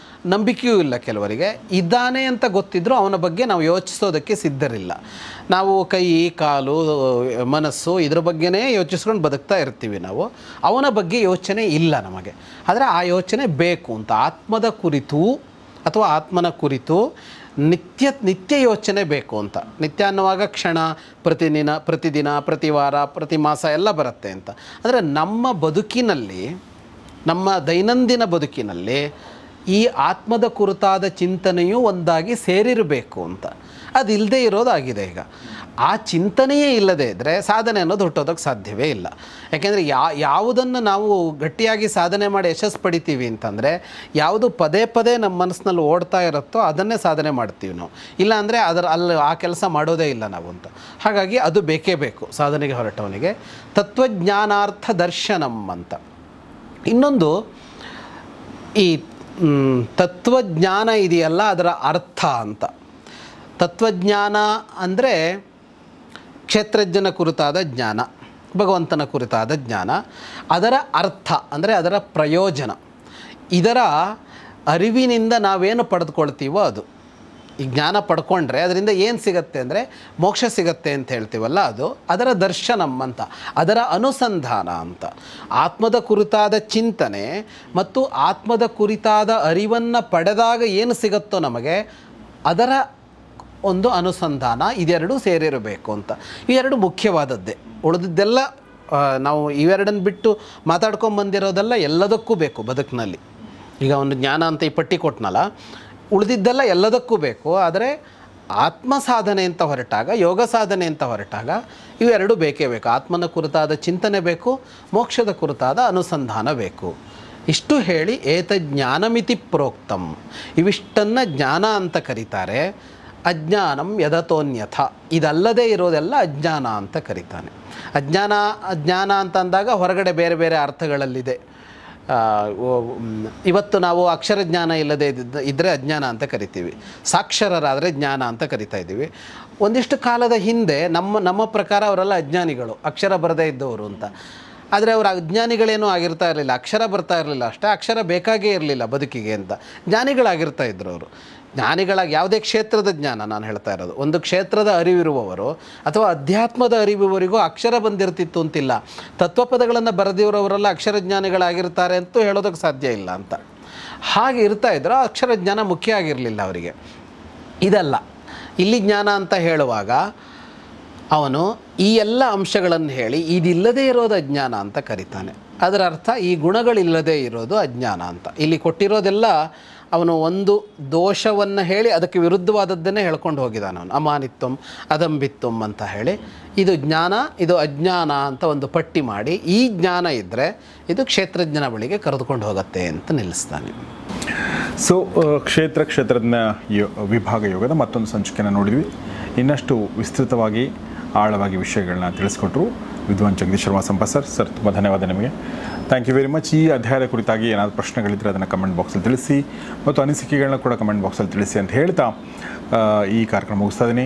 ನಂಬಿಕೆಯೂ ಇಲ್ಲ. ಕೆಲವರಿಗೆ ಇದ್ದಾನೆ ಅಂತ ಗೊತ್ತಿದ್ದರೂ ಅವನ ಬಗ್ಗೆ ನಾವು ಯೋಚಿಸೋದಕ್ಕೆ ಸಿದ್ಧರಿಲ್ಲ. ನಾವು ಕೈ, ಕಾಲು, ಮನಸ್ಸು ಇದ್ರ ಬಗ್ಗೆನೇ ಯೋಚಿಸ್ಕೊಂಡು ಬದುಕ್ತಾ ಇರ್ತೀವಿ. ನಾವು ಅವನ ಬಗ್ಗೆ ಯೋಚನೆ ಇಲ್ಲ ನಮಗೆ. ಆದರೆ ಆ ಯೋಚನೆ ಬೇಕು ಅಂತ. ಆತ್ಮದ ಕುರಿತು ಅಥವಾ ಆತ್ಮನ ಕುರಿತು ನಿತ್ಯ ಯೋಚನೆ ಬೇಕು ಅಂತ. ನಿತ್ಯ ಅನ್ನುವಾಗ ಕ್ಷಣ, ಪ್ರತಿದಿನ, ಪ್ರತಿ ವಾರ, ಪ್ರತಿ ಮಾಸ ಎಲ್ಲ ಬರುತ್ತೆ ಅಂತ. ಅಂದರೆ ನಮ್ಮ ಬದುಕಿನಲ್ಲಿ, ನಮ್ಮ ದೈನಂದಿನ ಬದುಕಿನಲ್ಲಿ ಈ ಆತ್ಮದ ಕುರಿತಾದ ಚಿಂತನೆಯೂ ಒಂದಾಗಿ ಸೇರಿರಬೇಕು ಅಂತ. ಅದು ಇಲ್ಲದೆ ಇರೋದಾಗಿದೆ ಈಗ. ಆ ಚಿಂತನೆಯೇ ಇಲ್ಲದೇ ಇದ್ದರೆ ಸಾಧನೆ ಅನ್ನೋದು ಹುಟ್ಟೋದಕ್ಕೆ ಸಾಧ್ಯವೇ ಇಲ್ಲ. ಯಾಕೆಂದರೆ ಯಾವುದನ್ನು ನಾವು ಗಟ್ಟಿಯಾಗಿ ಸಾಧನೆ ಮಾಡಿ ಯಶಸ್ಸು ಪಡಿತೀವಿ ಅಂತಂದರೆ, ಯಾವುದು ಪದೇ ಪದೇ ನಮ್ಮ ಮನಸ್ಸಿನಲ್ಲಿ ಓಡ್ತಾ ಇರುತ್ತೋ ಅದನ್ನೇ ಸಾಧನೆ ಮಾಡ್ತೀವಿ ನಾವು. ಇಲ್ಲ ಅಂದರೆ ಅಲ್ಲಿ ಆ ಕೆಲಸ ಮಾಡೋದೇ ಇಲ್ಲ ನಾವು ಅಂತ. ಹಾಗಾಗಿ ಅದು ಬೇಕೇ ಬೇಕು ಸಾಧನೆಗೆ ಹೊರಟವನಿಗೆ. ತತ್ವಜ್ಞಾನಾರ್ಥ ದರ್ಶನಂ ಅಂತ. ಇನ್ನೊಂದು, ಈ ತತ್ವಜ್ಞಾನ ಇದೆಯಲ್ಲ ಅದರ ಅರ್ಥ ಅಂತ. ತತ್ವಜ್ಞಾನ ಅಂದರೆ ಕ್ಷೇತ್ರಜ್ಞನ ಕುರಿತಾದ ಜ್ಞಾನ, ಭಗವಂತನ ಕುರಿತಾದ ಜ್ಞಾನ. ಅದರ ಅರ್ಥ ಅಂದರೆ ಅದರ ಪ್ರಯೋಜನ, ಇದರ ಅರಿವಿನಿಂದ ನಾವೇನು ಪಡೆದುಕೊಳ್ತೀವೋ ಅದು. ಈ ಜ್ಞಾನ ಪಡ್ಕೊಂಡ್ರೆ ಅದರಿಂದ ಏನು ಸಿಗತ್ತೆ ಅಂದರೆ ಮೋಕ್ಷ ಸಿಗತ್ತೆ ಅಂತ ಹೇಳ್ತೀವಲ್ಲ, ಅದು ಅದರ ದರ್ಶನಂ ಅಂತ, ಅದರ ಅನುಸಂಧಾನ ಅಂತ. ಆತ್ಮದ ಕುರಿತಾದ ಚಿಂತನೆ ಮತ್ತು ಆತ್ಮದ ಕುರಿತಾದ ಅರಿವನ್ನು ಪಡೆದಾಗ ಏನು ಸಿಗುತ್ತೋ ನಮಗೆ, ಅದರ ಒಂದು ಅನುಸಂಧಾನ, ಇದೆರಡೂ ಸೇರಿರಬೇಕು ಅಂತ. ಇವೆರಡು ಮುಖ್ಯವಾದದ್ದೇ. ಉಳಿದಿದ್ದೆಲ್ಲ ನಾವು ಇವೆರಡನ್ನು ಬಿಟ್ಟು ಮಾತಾಡ್ಕೊಂಬಂದಿರೋದೆಲ್ಲ ಎಲ್ಲದಕ್ಕೂ ಬೇಕು ಬದುಕಿನಲ್ಲಿ. ಈಗ ಒಂದು ಜ್ಞಾನ ಅಂತ ಈ ಪಟ್ಟಿ ಕೊಟ್ಟನಲ್ಲ, ಉಳಿದಿದ್ದೆಲ್ಲ ಎಲ್ಲದಕ್ಕೂ ಬೇಕು. ಆದರೆ ಆತ್ಮ ಸಾಧನೆ ಅಂತ ಹೊರಟಾಗ, ಯೋಗ ಸಾಧನೆ ಅಂತ ಹೊರಟಾಗ ಇವೆರಡೂ ಬೇಕೇ ಬೇಕು. ಆತ್ಮನ ಕುರಿತಾದ ಚಿಂತನೆ ಬೇಕು, ಮೋಕ್ಷದ ಕುರಿತಾದ ಅನುಸಂಧಾನ ಬೇಕು. ಇಷ್ಟು ಹೇಳಿ ಏತಜ್ಞಾನಮಿತಿ ಪ್ರೋಕ್ತಂ, ಇವಿಷ್ಟನ್ನು ಜ್ಞಾನ ಅಂತ ಕರೀತಾರೆ. ಅಜ್ಞಾನಂ ಯದತೋನ್ಯಥ, ಇದಲ್ಲದೆ ಇರೋದೆಲ್ಲ ಅಜ್ಞಾನ ಅಂತ ಕರೀತಾನೆ. ಅಜ್ಞಾನ ಅಂತ ಅಂದಾಗ ಹೊರಗಡೆ ಬೇರೆ ಬೇರೆ ಅರ್ಥಗಳಲ್ಲಿದೆ. ಇವತ್ತು ನಾವು ಅಕ್ಷರ ಜ್ಞಾನ ಇಲ್ಲದೆ ಇದ್ದರೆ ಅಜ್ಞಾನ ಅಂತ ಕರಿತೀವಿ, ಸಾಕ್ಷರರಾದರೆ ಜ್ಞಾನ ಅಂತ ಕರಿತಾ ಇದ್ದೀವಿ. ಒಂದಿಷ್ಟು ಕಾಲದ ಹಿಂದೆ ನಮ್ಮ ಪ್ರಕಾರ ಅವರೆಲ್ಲ ಅಜ್ಞಾನಿಗಳು, ಅಕ್ಷರ ಬರದೇ ಇದ್ದವರು ಅಂತ. ಆದರೆ ಅವರು ಅಜ್ಞಾನಿಗಳೇನೂ ಆಗಿರ್ತಾ ಇರಲಿಲ್ಲ, ಅಕ್ಷರ ಬರ್ತಾ ಇರಲಿಲ್ಲ ಅಷ್ಟೇ, ಅಕ್ಷರ ಬೇಕಾಗೇ ಇರಲಿಲ್ಲ ಬದುಕಿಗೆ ಅಂತ. ಜ್ಞಾನಿಗಳಾಗಿರ್ತಾ ಇದ್ರು ಅವರು. ಜ್ಞಾನಿಗಳಾಗಿ ಯಾವುದೇ ಕ್ಷೇತ್ರದ ಜ್ಞಾನ ನಾನು ಹೇಳ್ತಾ ಇರೋದು, ಒಂದು ಕ್ಷೇತ್ರದ ಅರಿವಿರುವವರು ಅಥವಾ ಅಧ್ಯಾತ್ಮದ ಅರಿವಿವರಿಗೂ ಅಕ್ಷರ ಬಂದಿರ್ತಿತ್ತು ಅಂತಿಲ್ಲ. ತತ್ವಪದಗಳನ್ನು ಬರೆದಿರೋರೆಲ್ಲ ಅಕ್ಷರ ಜ್ಞಾನಿಗಳಾಗಿರ್ತಾರೆ ಅಂತೂ ಹೇಳೋದಕ್ಕೆ ಸಾಧ್ಯ ಇಲ್ಲ ಅಂತ. ಹಾಗೆ ಇರ್ತಾ ಇದ್ರು. ಅಕ್ಷರ ಜ್ಞಾನ ಮುಖ್ಯ ಆಗಿರಲಿಲ್ಲ ಅವರಿಗೆ. ಇದಲ್ಲ, ಇಲ್ಲಿ ಜ್ಞಾನ ಅಂತ ಹೇಳುವಾಗ ಅವನು ಈ ಎಲ್ಲ ಅಂಶಗಳನ್ನು ಹೇಳಿ ಇದಿಲ್ಲದೇ ಇರೋದು ಅಜ್ಞಾನ ಅಂತ ಕರೀತಾನೆ. ಅದರ ಅರ್ಥ ಈ ಗುಣಗಳಿಲ್ಲದೇ ಇರೋದು ಅಜ್ಞಾನ ಅಂತ. ಇಲ್ಲಿ ಕೊಟ್ಟಿರೋದೆಲ್ಲ ಅವನು ಒಂದು ದೋಷವನ್ನು ಹೇಳಿ ಅದಕ್ಕೆ ವಿರುದ್ಧವಾದದ್ದನ್ನೇ ಹೇಳ್ಕೊಂಡು ಹೋಗಿದ್ದಾನೆ ಅವನು. ಅಮಾನಿತ್ವಂ ಅದಂಬಿತ್ವಂ ಅಂತ ಹೇಳಿ ಇದು ಜ್ಞಾನ, ಇದು ಅಜ್ಞಾನ ಅಂತ ಒಂದು ಪಟ್ಟಿ ಮಾಡಿ, ಈ ಜ್ಞಾನ ಇದ್ದರೆ ಇದು ಕ್ಷೇತ್ರಜ್ಞನ ಬಳಿಗೆ ಕರೆದುಕೊಂಡು ಹೋಗುತ್ತೆ ಅಂತ ನಿಲ್ಲಿಸ್ತಾನೆ. ಸೊ ಕ್ಷೇತ್ರಜ್ಞ ವಿಭಾಗ ಯೋಗದ ಮತ್ತೊಂದು ಸಂಚಿಕೆಯನ್ನು ನೋಡಿದ್ವಿ. ಇನ್ನಷ್ಟು ವಿಸ್ತೃತವಾಗಿ ಆಳವಾಗಿ ವಿಷಯಗಳನ್ನ ತಿಳಿಸ್ಕೊಟ್ರು ವಿದ್ವಾನ್ ಜಗದೀಶ್ ಶರ್ಮಾ ಸಂಪತ್ ಸರ್ ತುಂಬ ಧನ್ಯವಾದ ನಿಮಗೆ. Thank you very much. ಈ ಅಧ್ಯಾಯದ ಕುರಿತಾಗಿ ಏನಾದರೂ ಪ್ರಶ್ನೆಗಳಿದ್ದರೆ ಅದನ್ನು ಕಮೆಂಟ್ ಬಾಕ್ಸಲ್ಲಿ ತಿಳಿಸಿ, ಮತ್ತು ಅನಿಸಿಕೆಗಳನ್ನ ಕೂಡ ಕಮೆಂಟ್ ಬಾಕ್ಸಲ್ಲಿ ತಿಳಿಸಿ ಅಂತ ಹೇಳ್ತಾ ಈ ಕಾರ್ಯಕ್ರಮ ಮುಗಿಸ್ತಾ ಇದ್ದೀನಿ.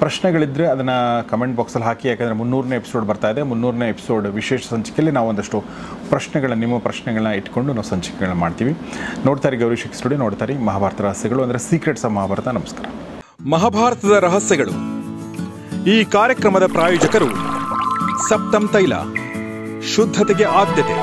ಪ್ರಶ್ನೆಗಳಿದ್ದರೆ ಅದನ್ನು ಕಮೆಂಟ್ ಬಾಕ್ಸಲ್ಲಿ ಹಾಕಿ, ಯಾಕಂದರೆ 300ನೇ ಎಪಿಸೋಡ್ ಬರ್ತಾ ಇದೆ. 300ನೇ ಎಪಿಸೋಡ್ ವಿಶೇಷ ಸಂಚಿಕೆಯಲ್ಲಿ ನಾವು ಒಂದಷ್ಟು ನಿಮ್ಮ ಪ್ರಶ್ನೆಗಳನ್ನ ಇಟ್ಕೊಂಡು ನಾವು ಸಂಚಿಕೆಗಳನ್ನ ಮಾಡ್ತೀವಿ. ನೋಡ್ತಾರೆ ಗೌರೀಶ್ ಸ್ಟುಡಿಯೋ, ನೋಡ್ತಾರೆ ಮಹಾಭಾರತ ರಹಸ್ಯಗಳು, ಅಂದರೆ ಸೀಕ್ರೆಟ್ಸ್ ಆಫ್ ಮಹಾಭಾರತ. ನಮಸ್ಕಾರ. ಮಹಾಭಾರತದ ರಹಸ್ಯಗಳು ಈ ಕಾರ್ಯಕ್ರಮದ ಪ್ರಾಯೋಜಕರು ಸಪ್ತಮ್ ತೈಲ, ಶುದ್ಧತೆಗೆ ಆದ್ಯತೆ.